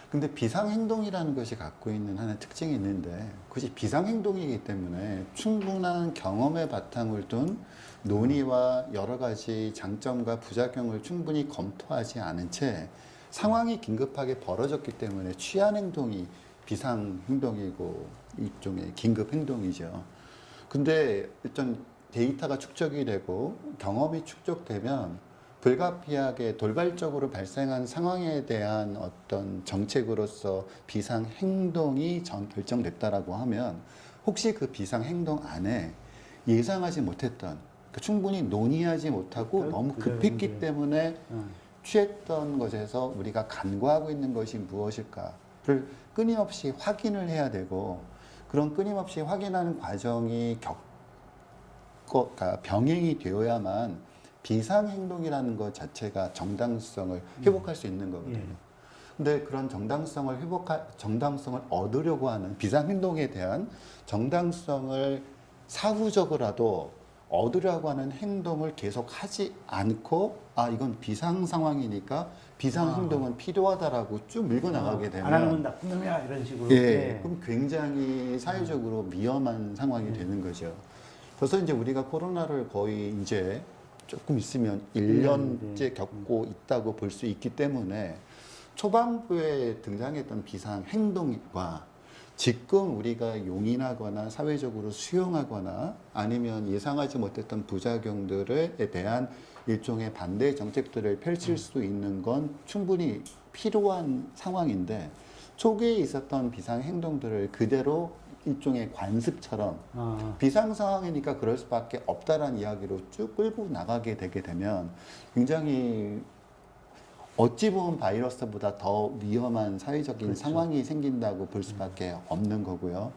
근데 비상행동이라는 것이 갖고 있는 하나의 특징이 있는데 그것이 비상행동이기 때문에 충분한 경험의 바탕을 둔 논의와 여러 가지 장점과 부작용을 충분히 검토하지 않은 채 상황이 긴급하게 벌어졌기 때문에 취한 행동이 비상행동이고 일종의 긴급행동이죠. 근데 일단 데이터가 축적이 되고 경험이 축적되면 불가피하게 돌발적으로 발생한 상황에 대한 어떤 정책으로서 비상 행동이 결정됐다라고 하면 혹시 그 비상 행동 안에 예상하지 못했던 충분히 논의하지 못하고 너무 급했기 때문에 취했던 것에서 우리가 간과하고 있는 것이 무엇일까를 끊임없이 확인을 해야 되고 그런 끊임없이 확인하는 과정이 병행이 되어야만 비상행동이라는 것 자체가 정당성을 회복할 수 있는 거거든요. 예. 근데 그런 정당성을 얻으려고 하는 비상행동에 대한 정당성을 사후적으로라도 얻으려고 하는 행동을 계속 하지 않고 이건 비상 상황이니까 비상행동은 필요하다라고 쭉 밀고 나가게 되면 안 하면 나쁜 놈이야 이런 식으로. 예, 그럼 굉장히 사회적으로 위험한 상황이 되는 거죠. 그래서 이제 우리가 코로나를 거의 이제 조금 있으면 1년째 겪고 있다고 볼 수 있기 때문에 초반부에 등장했던 비상 행동과 지금 우리가 용인하거나 사회적으로 수용하거나 아니면 예상하지 못했던 부작용들에 대한 일종의 반대 정책들을 펼칠 수 있는 건 충분히 필요한 상황인데 초기에 있었던 비상 행동들을 그대로 일종의 관습처럼 비상 상황이니까 그럴 수밖에 없다라는 이야기로 쭉 끌고 나가게 되게 되면 굉장히 어찌 보면 바이러스보다 더 위험한 사회적인 그렇죠. 상황이 생긴다고 볼 수밖에 없는 거고요.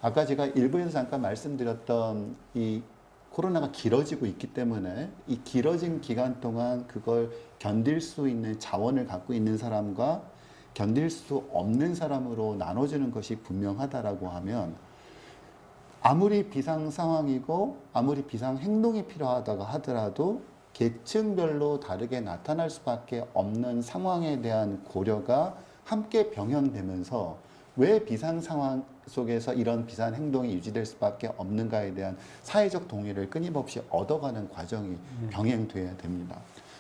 아까 제가 일부에서 잠깐 말씀드렸던 이 코로나가 길어지고 있기 때문에 이 길어진 기간 동안 그걸 견딜 수 있는 자원을 갖고 있는 사람과 견딜 수 없는 사람으로 나눠지는 것이 분명하다라고 하면 아무리 비상 상황이고 아무리 비상 행동이 필요하다고 하더라도 계층별로 다르게 나타날 수밖에 없는 상황에 대한 고려가 함께 병행되면서 왜 비상 상황 속에서 이런 비상 행동이 유지될 수밖에 없는가에 대한 사회적 동의를 끊임없이 얻어가는 과정이 병행돼야 됩니다.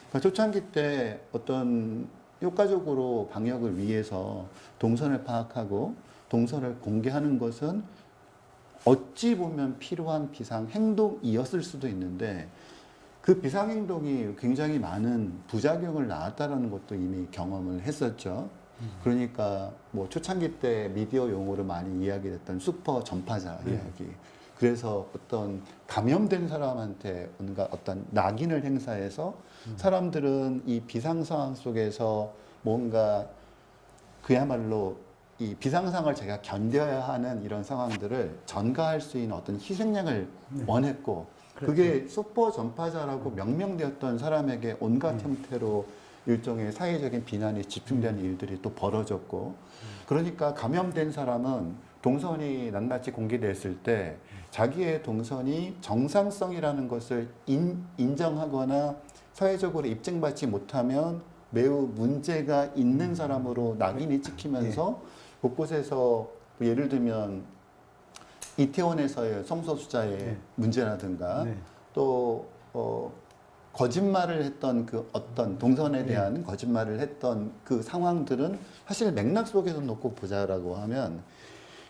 그러니까 초창기 때 어떤 효과적으로 방역을 위해서 동선을 파악하고 동선을 공개하는 것은 어찌 보면 필요한 비상 행동이었을 수도 있는데 그 비상 행동이 굉장히 많은 부작용을 낳았다는 것도 이미 경험을 했었죠. 그러니까 뭐 초창기 때 미디어 용어로 많이 이야기됐던 슈퍼 전파자 이야기. 그래서 어떤 감염된 사람한테 뭔가 어떤 낙인을 행사해서 사람들은 이 비상 상황 속에서 뭔가 그야말로 이 비상 상황을 제가 견뎌야 하는 이런 상황들을 전가할 수 있는 어떤 희생양을 원했고 그게 슈퍼 전파자라고 명명되었던 사람에게 온갖 형태로 일종의 사회적인 비난이 집중되는 일들이 또 벌어졌고 그러니까 감염된 사람은 동선이 낱낱이 공개됐을 때 자기의 동선이 정상성이라는 것을 인정하거나 사회적으로 입증받지 못하면 매우 문제가 있는 사람으로 낙인이 찍히면서 곳곳에서 예를 들면 이태원에서의 성소수자의 문제라든가 또 거짓말을 했던 그 어떤 동선에 대한 거짓말을 했던 그 상황들은 사실 맥락 속에서 놓고 보자라고 하면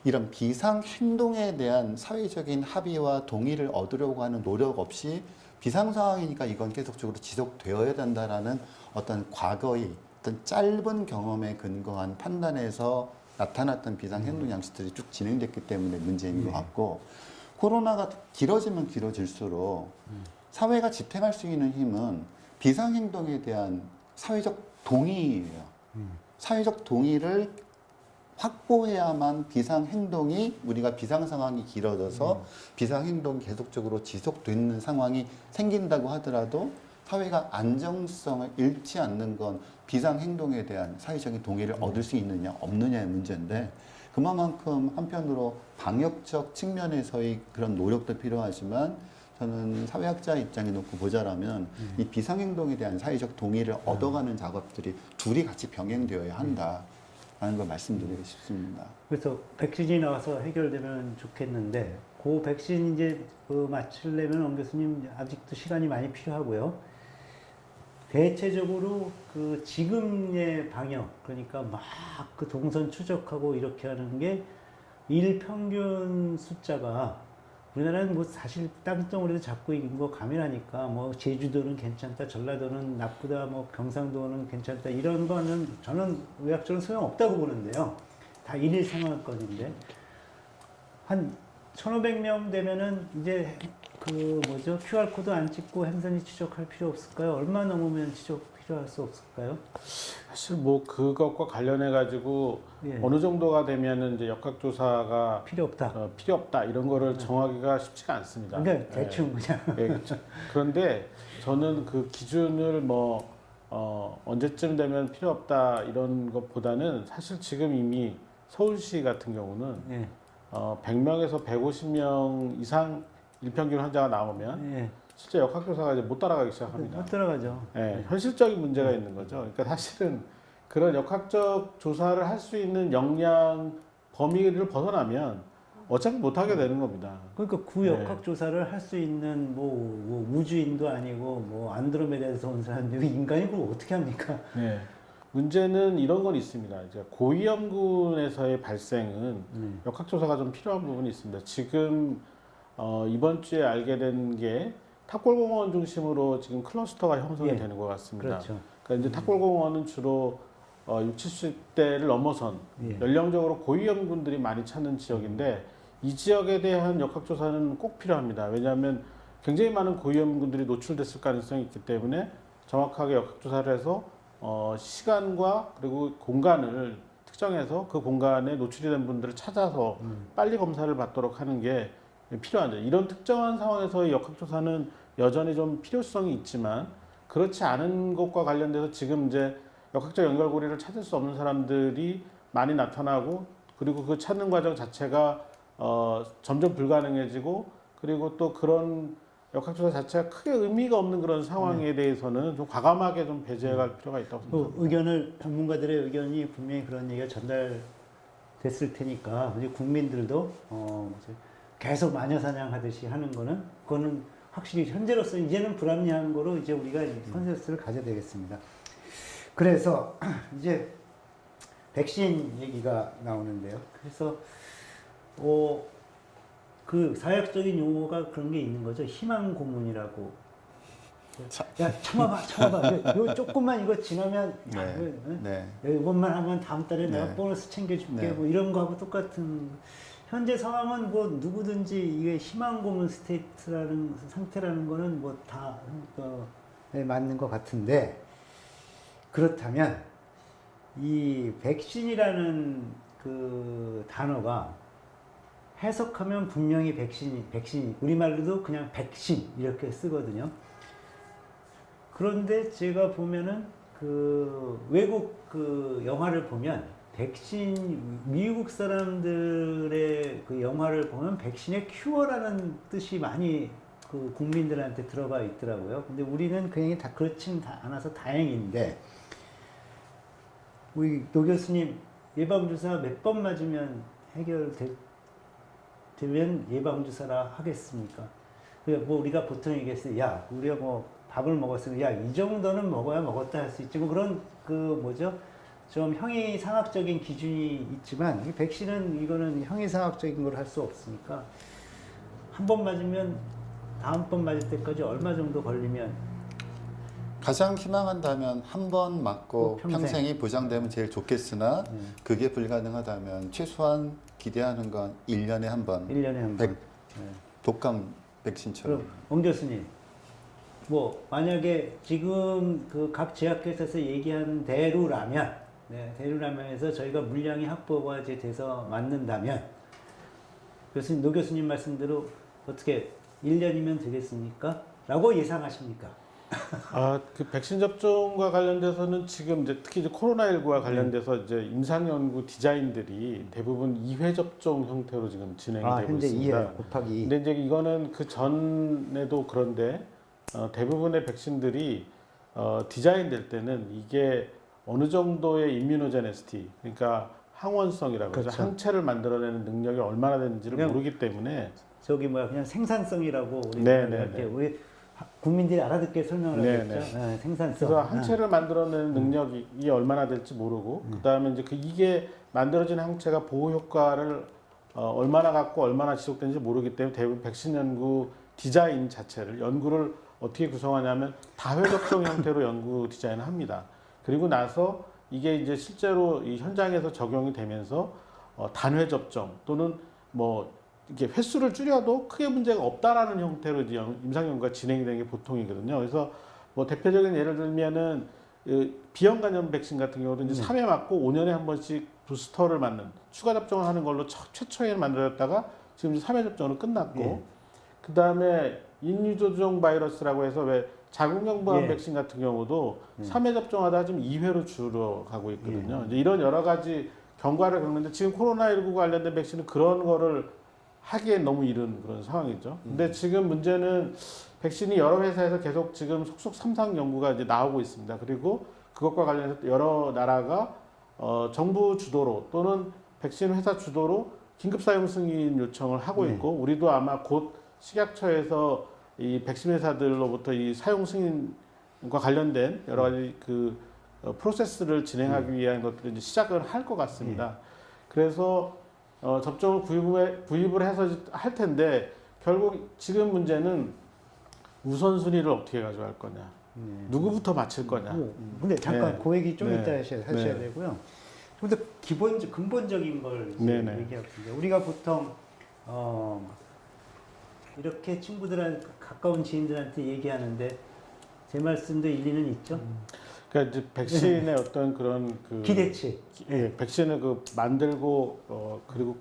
이런 비상 행동에 대한 사회적인 합의와 동의를 얻으려고 하는 노력 없이 비상 상황이니까 이건 계속적으로 지속되어야 된다라는 어떤 과거의 어떤 짧은 경험에 근거한 판단에서 나타났던 비상 행동 양식들이 쭉 진행됐기 때문에 문제인 것 같고 코로나가 길어지면 길어질수록 사회가 지탱할 수 있는 힘은 비상 행동에 대한 사회적 동의예요. 사회적 동의를 확보해야만 비상 행동이 우리가 비상 상황이 길어져서 비상 행동이 계속적으로 지속되는 상황이 생긴다고 하더라도 사회가 안정성을 잃지 않는 건 비상 행동에 대한 사회적인 동의를 얻을 수 있느냐 없느냐의 문제인데 그만큼 한편으로 방역적 측면에서의 그런 노력도 필요하지만 저는 사회학자 입장에 놓고 보자라면 이 비상 행동에 대한 사회적 동의를 얻어가는 작업들이 둘이 같이 병행되어야 한다. 라는 걸 말씀드리고 싶습니다. 그래서 백신이 나와서 해결되면 좋겠는데 그 백신 이제 맞추려면 엄 교수님 아직도 시간이 많이 필요하고요. 대체적으로 그 지금의 방역 그러니까 막 그 동선 추적하고 이렇게 하는 게 일평균 숫자가 우리나라는 뭐 사실 땅덩어리도 잡고 있는 거 가면하니까 뭐 제주도는 괜찮다, 전라도는 나쁘다, 뭐 경상도는 괜찮다 이런 거는 저는 의학적으로 소용없다고 보는데요. 다 일일 생활권인데 한 1,500명 되면은 이제 그 뭐죠 QR 코드 안 찍고 행선이 추적할 필요 없을까요? 얼마 넘으면 추적 필요할 수 없을까요? 사실 뭐 그것과 관련해 가지고 어느 정도가 되면은 이제 역학조사가 필요 없다. 필요 없다 이런 거를 정하기가 쉽지가 않습니다. 그러니까 대충 그냥. 그렇죠. 그런데 저는 그 기준을 뭐 언제쯤 되면 필요 없다 이런 것보다는 사실 지금 이미 서울시 같은 경우는 100명에서 150명 이상 일평균 환자가 나오면 실제 역학조사가 이제 못 따라가기 시작합니다. 못 따라가죠. 현실적인 문제가 있는 거죠. 그러니까 사실은 그런 역학적 조사를 할 수 있는 역량 범위를 벗어나면 어차피 못 하게 되는 겁니다. 그러니까 구역학 조사를 할 수 있는 뭐 우주인도 아니고 뭐 안드로메다에서 온 사람들이 인간이 그걸 어떻게 합니까? 문제는 이런 건 있습니다. 이제 고위험군에서의 발생은 역학조사가 좀 필요한 부분이 있습니다. 지금 이번 주에 알게 된 게 탑골공원 중심으로 지금 클러스터가 형성이 되는 것 같습니다. 그렇죠. 그러니까 이제 탑골공원은 주로 60, 70대를 넘어선 연령적으로 고위험군들이 많이 찾는 지역인데 이 지역에 대한 역학조사는 꼭 필요합니다. 왜냐하면 굉장히 많은 고위험군들이 노출됐을 가능성이 있기 때문에 정확하게 역학조사를 해서 시간과 그리고 공간을 특정해서 그 공간에 노출이 된 분들을 찾아서 빨리 검사를 받도록 하는 게 필요하죠. 이런 특정한 상황에서의 역학조사는 여전히 좀 필요성이 있지만 그렇지 않은 것과 관련돼서 지금 이제 역학적 연결고리를 찾을 수 없는 사람들이 많이 나타나고 그리고 그 찾는 과정 자체가 점점 불가능해지고 그리고 또 그런 역학조사 자체가 크게 의미가 없는 그런 상황에 대해서는 좀 과감하게 좀 배제할 필요가 있다고 생각합니다. 의견을 전문가들의 의견이 분명히 그런 얘기가 전달됐을 테니까 우리 국민들도 계속 마녀사냥하듯이 하는 거는 그거는 확실히 현재로서 이제는 불합리한 거로 이제 우리가 컨센서스를 가져야 되겠습니다. 그래서 이제 백신 얘기가 나오는데요. 그래서 그 사회학적인 용어가 그런 게 있는 거죠. 희망 고문이라고. 야 참아봐. 요 조금만 이거 지나면 이번만 하면 다음 달에 내가 보너스 챙겨줄게. 뭐 이런 거하고 똑같은 현재 상황은 뭐 누구든지 이게 희망 고문 스테이트라는 상태라는 거는 뭐 다 맞는 것 같은데, 그렇다면 이 백신이라는 그 단어가 해석하면 분명히 백신이 우리말로도 그냥 백신 이렇게 쓰거든요. 그런데 제가 보면은 그 외국 그 영화를 보면 미국 사람들의 그 영화를 보면 백신의 큐어라는 뜻이 많이 그 국민들한테 들어가 있더라고요. 근데 우리는 그냥 다 그렇진 않아서 다행인데, 우리 노 교수님 예방주사 몇 번 맞으면 되면 예방주사라 하겠습니까? 뭐 우리가 보통 얘기했어요. 야, 우리가 뭐 밥을 먹었으면 야, 이 정도는 먹어야 먹었다 할 수 있지. 뭐 그런 그 뭐죠? 좀 형이상학적인 기준이 있지만 이 백신은 이거는 형이상학적인 걸 할 수 없으니까 한 번 맞으면 다음번 맞을 때까지 얼마 정도 걸리면 가장 희망한다면 한 번 맞고 평생. 평생이 보장되면 제일 좋겠으나 그게 불가능하다면 최소한 기대하는 건 1년에 한 번. 1년에 한 번. 독감 백신처럼. 그럼 옹 교수님, 뭐 만약에 지금 그 각 제약회사에서 얘기하는 대루라면에서 저희가 물량이 확보가 이제 돼서 맞는다면 노 교수님 말씀대로 어떻게 1년이면 되겠습니까? 라고 예상하십니까? 그 백신 접종과 관련돼서는 지금 이제 특히 이제 코로나19와 관련돼서 이제 임상 연구 디자인들이 대부분 2회 접종 형태로 지금 진행이 되고 현재 있습니다. 2회 곱하기. 근데 이제 이거는 그 전에도 그런데 대부분의 백신들이 디자인될 때는 이게 어느 정도의 임뮤노제네시티, 그러니까 항원성이라고 그렇죠. 그렇죠. 항체를 만들어내는 능력이 얼마나 되는지를 그냥 모르기 때문에 그냥 생산성이라고 네네네. 우리 국민들이 알아듣게 설명을 네네. 하겠죠. 생산성. 그래서 항체를 만들어내는 능력이 얼마나 될지 모르고 그다음에 이제 이게 만들어진 항체가 보호 효과를 얼마나 갖고 얼마나 지속되는지 모르기 때문에 대부분 백신 연구 디자인 자체를 연구를 어떻게 구성하냐면 다회 접종 형태로 연구 디자인을 합니다. 그리고 나서 이게 이제 실제로 이 현장에서 적용이 되면서 단회 접종 또는 뭐 이게 횟수를 줄여도 크게 문제가 없다라는 형태로 이제 임상 연구가 진행이 되는 게 보통이거든요. 그래서 뭐 대표적인 예를 들면은 비형 간염 백신 같은 경우도 이제 3회 맞고 5년에 한 번씩 부스터를 맞는 추가 접종을 하는 걸로 최초에는 만들어졌다가 지금 3회 접종으로 끝났고 그다음에 인유조종 바이러스라고 해서 왜 자궁경부암 백신 같은 경우도 3회 접종하다 지금 2회로 줄어가고 있거든요. 이제 이런 여러 가지 경과를 겪는데 지금 코로나19 관련된 백신은 그런 거를 하기엔 너무 이른 그런 상황이죠. 근데 지금 문제는 백신이 여러 회사에서 계속 지금 속속 삼상 연구가 이제 나오고 있습니다. 그리고 그것과 관련해서 여러 나라가 정부 주도로 또는 백신 회사 주도로 긴급 사용 승인 요청을 하고 있고 우리도 아마 곧 식약처에서 이 백신 회사들로부터 이 사용 승인과 관련된 여러 가지 그 프로세스를 진행하기 위한 것들을 이제 시작을 할 것 같습니다. 그래서 접종을 구입을 해서 할 텐데 결국 지금 문제는 우선순위를 어떻게 가져갈 거냐, 누구부터 맞힐 거냐. 근데 잠깐 그 얘기 좀 이따 하셔야 네. 되고요. 근데 근본적인 걸 얘기하거든요. 우리가 보통 이렇게 친구들한테 가까운 지인들한테 얘기하는데 제 말씀도 일리는 있죠. 그러니까 이제 백신의 어떤 그런 그 기대치. 백신을 그 만들고 그리고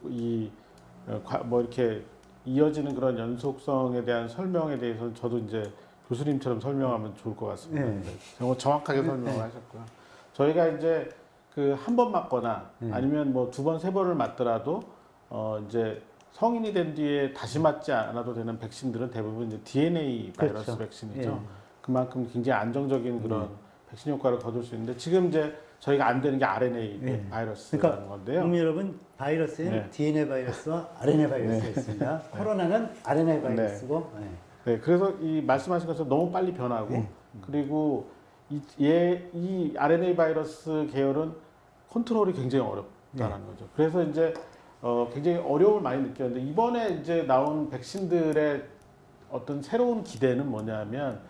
뭐 이렇게 이어지는 그런 연속성에 대한 설명에 대해서는 저도 이제 교수님처럼 설명하면 좋을 것 같습니다. 정확하게 설명을 하셨고요. 저희가 이제 그 한 번 맞거나 아니면 뭐 2번, 3번을 맞더라도 이제 성인이 된 뒤에 다시 맞지 않아도 되는 백신들은 대부분 이제 DNA 바이러스 그렇죠. 백신이죠. 그만큼 굉장히 안정적인 그런 백신 효과를 거둘 수 있는데 지금 이제 저희가 안 되는 게 RNA 바이러스라는 건데요. 국민 여러분, 바이러스는 DNA 바이러스와 RNA 바이러스가 있습니다. 코로나는 RNA 바이러스고. 그래서 이 말씀하신 것처럼 너무 빨리 변하고 그리고 이 RNA 바이러스 계열은 컨트롤이 굉장히 어렵다는 거죠. 그래서 이제 굉장히 어려움을 많이 느꼈는데 이번에 이제 나온 백신들의 어떤 새로운 기대는 뭐냐면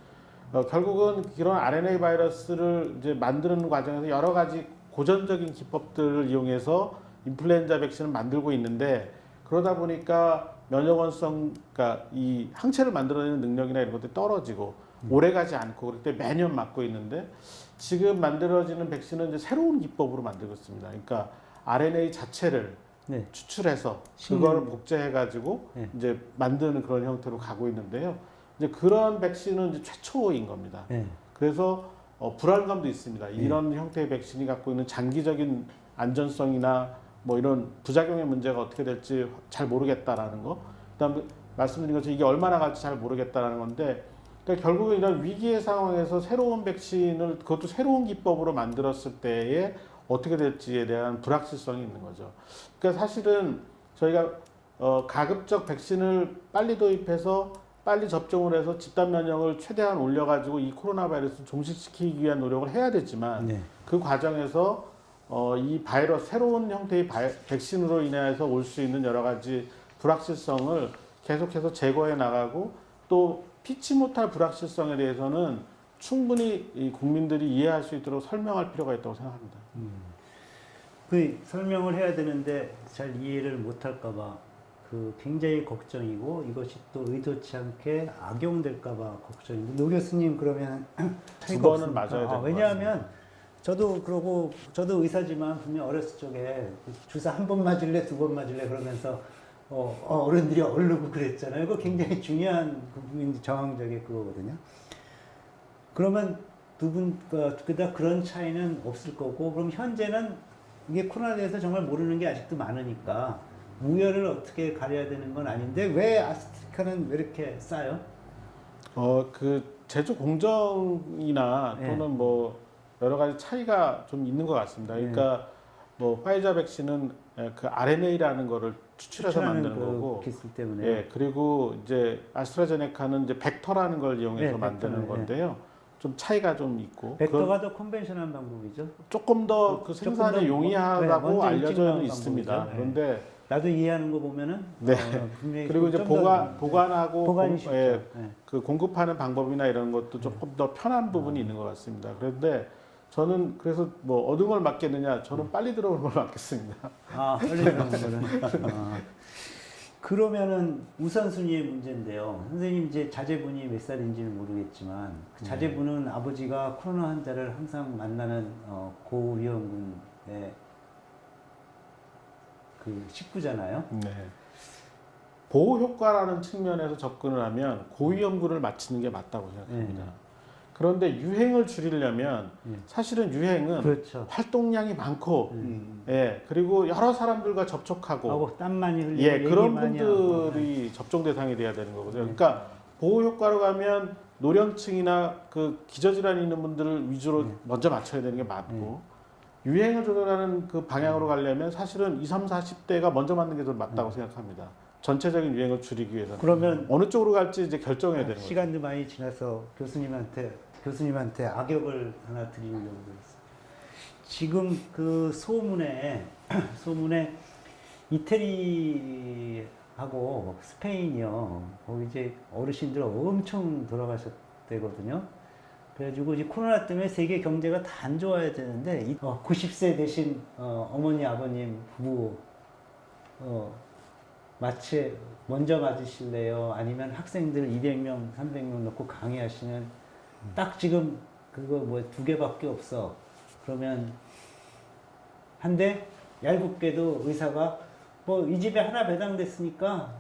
결국은 이런 RNA 바이러스를 이제 만드는 과정에서 여러 가지 고전적인 기법들을 이용해서 인플루엔자 백신을 만들고 있는데 그러다 보니까 면역원성, 그러니까 이 항체를 만들어내는 능력이나 이런 것들이 떨어지고 오래가지 않고 그럴 때 매년 맞고 있는데 지금 만들어지는 백신은 이제 새로운 기법으로 만들고 있습니다. 그러니까 RNA 자체를 네. 추출해서 식물- 그걸 복제해가지고 네. 이제 만드는 그런 형태로 가고 있는데요. 이제 그런 백신은 이제 최초인 겁니다. 네. 그래서 불안감도 있습니다. 이런 형태의 백신이 갖고 있는 장기적인 안전성이나 뭐 이런 부작용의 문제가 어떻게 될지 잘 모르겠다라는 거. 그다음에 말씀드린 것처럼 이게 얼마나 갈지 잘 모르겠다라는 건데, 그러니까 결국은 이런 위기의 상황에서 새로운 백신을 그것도 새로운 기법으로 만들었을 때에 어떻게 될지에 대한 불확실성이 있는 거죠. 그러니까 사실은 저희가 가급적 백신을 빨리 도입해서 빨리 접종을 해서 집단 면역을 최대한 올려가지고 이 코로나 바이러스를 종식시키기 위한 노력을 해야 되지만 네. 그 과정에서 이 바이러스 새로운 형태의 백신으로 인해서 올 수 있는 여러 가지 불확실성을 계속해서 제거해 나가고 또 피치 못할 불확실성에 대해서는 충분히 이 국민들이 이해할 수 있도록 설명할 필요가 있다고 생각합니다. 그 설명을 해야 되는데 잘 이해를 못할까봐 그 굉장히 걱정이고 이것이 또 의도치 않게 악용될까봐 걱정이고 노 교수님 그러면 두 번은 맞아야 될것 같습니다. 왜냐하면 저도 그러고 저도 의사지만 분명 어렸을 적에 주사 한 번 맞을래 두 번 맞을래 그러면서 어른들이 얼르고 그랬잖아요. 그거 굉장히 중요한 정황적인 그거거든요. 그러면 두 분 그다 그런 차이는 없을 거고 그럼 현재는 이게 코로나에 대해서 정말 모르는 게 아직도 많으니까 우열을 어떻게 가려야 되는 건 아닌데 왜 아스트라제네카는 왜 이렇게 싸요? 그 제조 공정이나 네. 또는 뭐 여러 가지 차이가 좀 있는 것 같습니다. 그러니까 뭐 화이자 백신은 그 RNA라는 거를 추출해서 만드는 그 거고, 기술 때문에 예, 그리고 이제 아스트라제네카는 이제 벡터라는 걸 이용해서 네, 만드는 벡터는, 건데요. 좀 차이가 좀 있고, 벡터가 더 컨벤셔널한 방법이죠. 조금 더 그 조금 생산에 더 용이하다고 먼저 알려져 일찍 나온 있습니다. 방법이죠. 그런데 나도 이해하는 거 보면은 네. 분명히 그리고 이제 좀더 보관하고 보관이 공- 쉽죠. 예, 네. 그 공급하는 방법이나 이런 것도 조금 더 편한 부분이 있는 것 같습니다. 그런데 저는 그래서 뭐 어느 걸 맞겠느냐, 저는 빨리 들어오는 걸 맞겠습니다. 빨리 들어오는 거는. 그러면은 우선순위의 문제인데요. 선생님 이제 자제분이 몇 살인지는 모르겠지만 그 자제분은 아버지가 코로나 환자를 항상 만나는 고위험군의 그 식구잖아요. 네. 보호 효과라는 측면에서 접근을 하면 고위험군을 맞추는 게 맞다고 생각합니다. 그런데 유행을 줄이려면 사실은 유행은 그렇죠. 활동량이 많고, 예, 그리고 여러 사람들과 접촉하고, 하고 땀 많이 흘리고 예, 얘기 그런 많이 하고. 분들이 접종 대상이 돼야 되는 거거든요. 그러니까 보호 효과로 가면 노령층이나 그 기저질환이 있는 분들을 위주로 먼저 맞춰야 되는 게 맞고, 유행을 조절하는 그 방향으로 가려면 사실은 20, 30대가 먼저 맞는 게 더 맞다고 생각합니다. 전체적인 유행을 줄이기 위해서. 그러면 어느 쪽으로 갈지 이제 결정해야 되는 거죠. 시간도 많이 지나서 교수님한테 악역을 하나 드리려고 했어요. 지금 그 소문에 이태리하고 스페인이요. 거기 이제 어르신들 엄청 돌아가셨대거든요. 그래가지고 이제 코로나 때문에 세계 경제가 다 안 좋아야 되는데 90세 되신 어머니 아버님 부부 먼저 맞으실래요? 아니면 학생들 200명, 300명 넣고 강의하시는 딱 지금 그거 뭐 2개밖에 없어. 그러면 한데 얄궂게도 의사가 뭐 이 집에 하나 배당됐으니까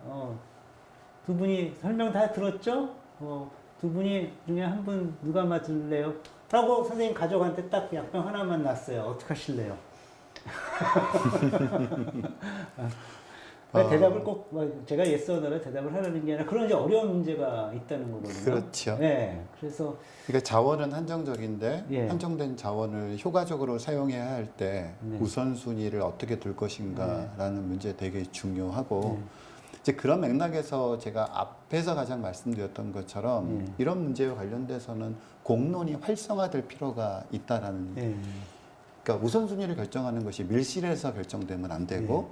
두 분이 설명 다 들었죠? 두 분이 중에 한 분 누가 맞을래요? 라고 선생님 가족한테 딱 약병 하나만 놨어요. 어떡하실래요? 대답을 꼭 제가 yes or no로 대답을 하라는 게 아니라 그런 이제 어려운 문제가 있다는 거거든요. 그렇죠. 네, 그래서 그러니까 자원은 한정적인데 예. 한정된 자원을 효과적으로 사용해야 할 때 네. 우선순위를 어떻게 둘 것인가라는 문제 되게 중요하고 이제 그런 맥락에서 제가 앞에서 가장 말씀드렸던 것처럼 이런 문제와 관련돼서는 공론이 활성화될 필요가 있다라는 그러니까 우선순위를 결정하는 것이 밀실에서 결정되면 안 되고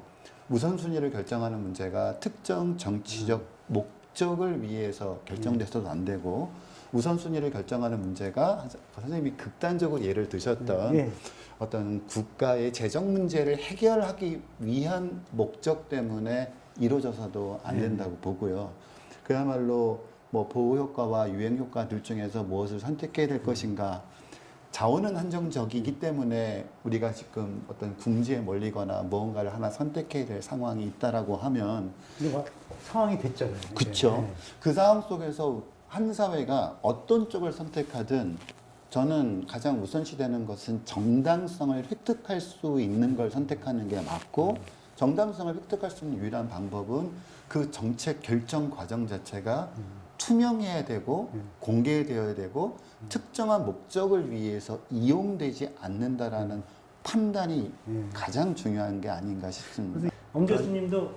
우선순위를 결정하는 문제가 특정 정치적 목적을 위해서 결정돼서도 안 되고 우선순위를 결정하는 문제가 선생님이 극단적으로 예를 드셨던 어떤 국가의 재정 문제를 해결하기 위한 목적 때문에 이루어져서도 안 된다고 보고요. 그야말로 뭐 보호 효과와 유행 효과 둘 중에서 무엇을 선택해야 될 것인가. 자원은 한정적이기 때문에 우리가 지금 어떤 궁지에 몰리거나 무언가를 하나 선택해야 될 상황이 있다라고 하면 근데 막 상황이 됐잖아요. 그렇죠. 네. 그 상황 속에서 한 사회가 어떤 쪽을 선택하든 저는 가장 우선시되는 것은 정당성을 획득할 수 있는 걸 선택하는 게 맞고 정당성을 획득할 수 있는 유일한 방법은 그 정책 결정 과정 자체가 투명해야 되고 공개되어야 되고 특정한 목적을 위해서 이용되지 않는다라는 판단이 가장 중요한 게 아닌가 싶습니다. 엄 교수님도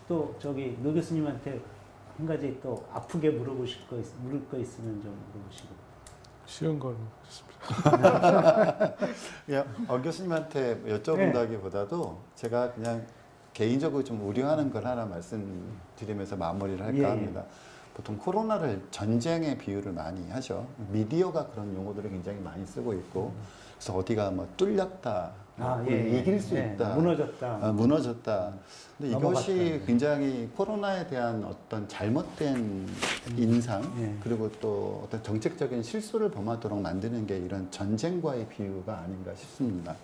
또 저기 노 교수님한테 한 가지 또 아프게 물을 거 있으면 좀 물어보시고. 쉬운 걸 묻겠습니다. 그냥 교수님한테 여쭤본다기보다도 제가 그냥 개인적으로 좀 우려하는 걸 하나 말씀드리면서 마무리를 할까 합니다. 보통 코로나를 전쟁의 비유를 많이 하죠. 미디어가 그런 용어들을 굉장히 많이 쓰고 있고, 그래서 어디가 뭐 뚫렸다, 이길 수 있다, 무너졌다. 무너졌다. 근데 넘어갔다. 이것이 굉장히 코로나에 대한 어떤 잘못된 인상, 그리고 또 어떤 정책적인 실수를 범하도록 만드는 게 이런 전쟁과의 비유가 아닌가 싶습니다.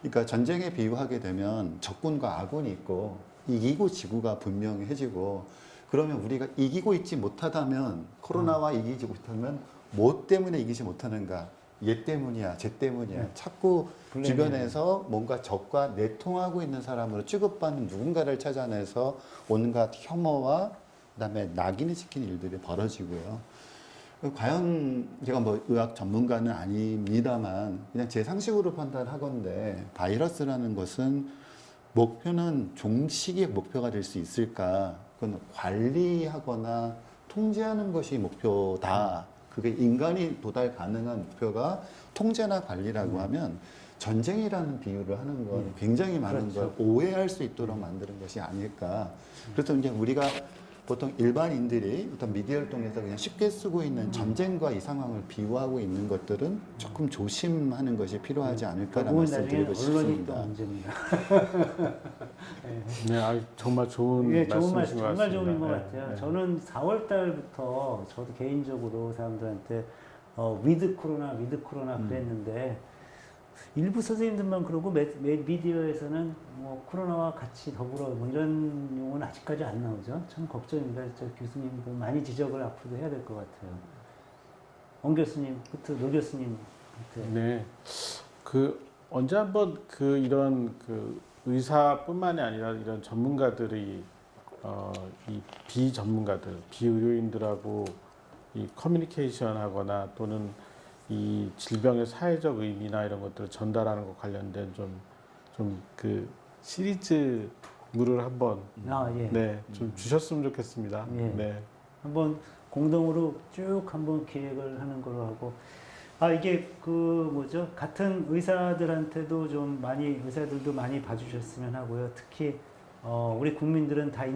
그러니까 전쟁에 비유하게 되면 적군과 아군이 있고 이기고 지구가 분명해지고 그러면 우리가 이기고 있지 못하다면 코로나와 이기지 못하면 뭐 때문에 이기지 못하는가? 얘 때문이야, 쟤 때문이야. 자꾸 주변에서 뭔가 적과 내통하고 있는 사람으로 취급받는 누군가를 찾아내서 온갖 혐오와 그다음에 낙인을 찍히는 일들이 벌어지고요. 과연 제가 뭐 의학 전문가는 아닙니다만 그냥 제 상식으로 판단하건대 바이러스라는 것은 목표는 종식의 목표가 될 수 있을까? 그건 관리하거나 통제하는 것이 목표다. 그게 인간이 도달 가능한 목표가 통제나 관리라고 하면 전쟁이라는 비유를 하는 건 굉장히 많은 걸 오해할 수 있도록 만드는 것이 아닐까. 그래서 이제 우리가 보통 일반인들이 어떤 미디어를 통해서 그냥 쉽게 쓰고 있는 전쟁과 이 상황을 비유하고 있는 것들은 조금 조심하는 것이 필요하지 않을까라는 말씀드리고 언론이 또 싶습니다. 문제입니다. 네, 정말 좋은 좋은 말씀이신 말씀, 것 정말 같습니다. 좋은 것 같아요. 저는 4월 달부터 저도 개인적으로 사람들한테 위드 코로나 그랬는데 일부 선생님들만 그러고 미디어에서는 뭐 코로나와 같이 더불어 뭐 이런 용어는 아직까지 안 나오죠. 참 걱정입니다. 저 교수님도 많이 지적을 앞으로도 해야 될 것 같아요. 엄 교수님, 노 교수님한테. 네, 언제 한번 이런 의사뿐만이 아니라 이런 전문가들이 이 비전문가들, 비의료인들하고 이 커뮤니케이션하거나 또는 이 질병의 사회적 의미나 이런 것들을 전달하는 것 관련된 좀 시리즈물을 한번 좀 주셨으면 좋겠습니다. 네. 한번 공동으로 쭉 한번 기획을 하는 걸로 하고 이게 같은 의사들한테도 의사들도 많이 봐주셨으면 하고요. 특히 우리 국민들은 다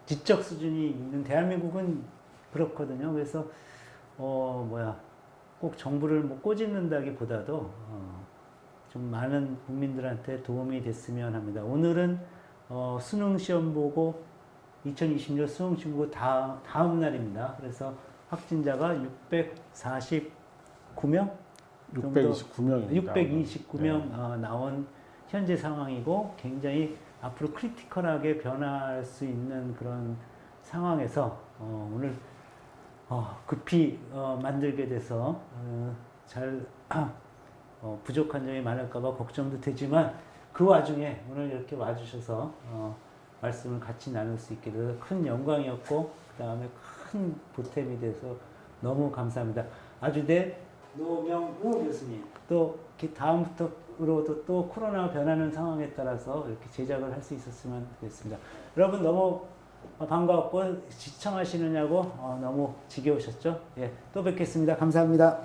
지적 수준이 있는 대한민국은 그렇거든요. 그래서 꼭 정부를 꼬집는다기보다도 좀 많은 국민들한테 도움이 됐으면 합니다. 오늘은 수능 시험 보고 2020년 수능 시험 보고 다음 날입니다. 그래서 확진자가 649명? 629명입니다. 629명 나온 현재 상황이고 굉장히 앞으로 크리티컬하게 변할 수 있는 그런 상황에서 오늘 급히 만들게 돼서 부족한 점이 많을까봐 걱정도 되지만 그 와중에 오늘 이렇게 와주셔서 말씀을 같이 나눌 수 있게 돼서 큰 영광이었고 그 다음에 큰 보탬이 돼서 너무 감사합니다. 아주대 노명우 교수님 또 다음부터로도 또 코로나 변하는 상황에 따라서 이렇게 제작을 할 수 있었으면 좋겠습니다. 여러분 너무 반가웠고 시청하시느냐고 너무 지겨우셨죠? 또 뵙겠습니다. 감사합니다.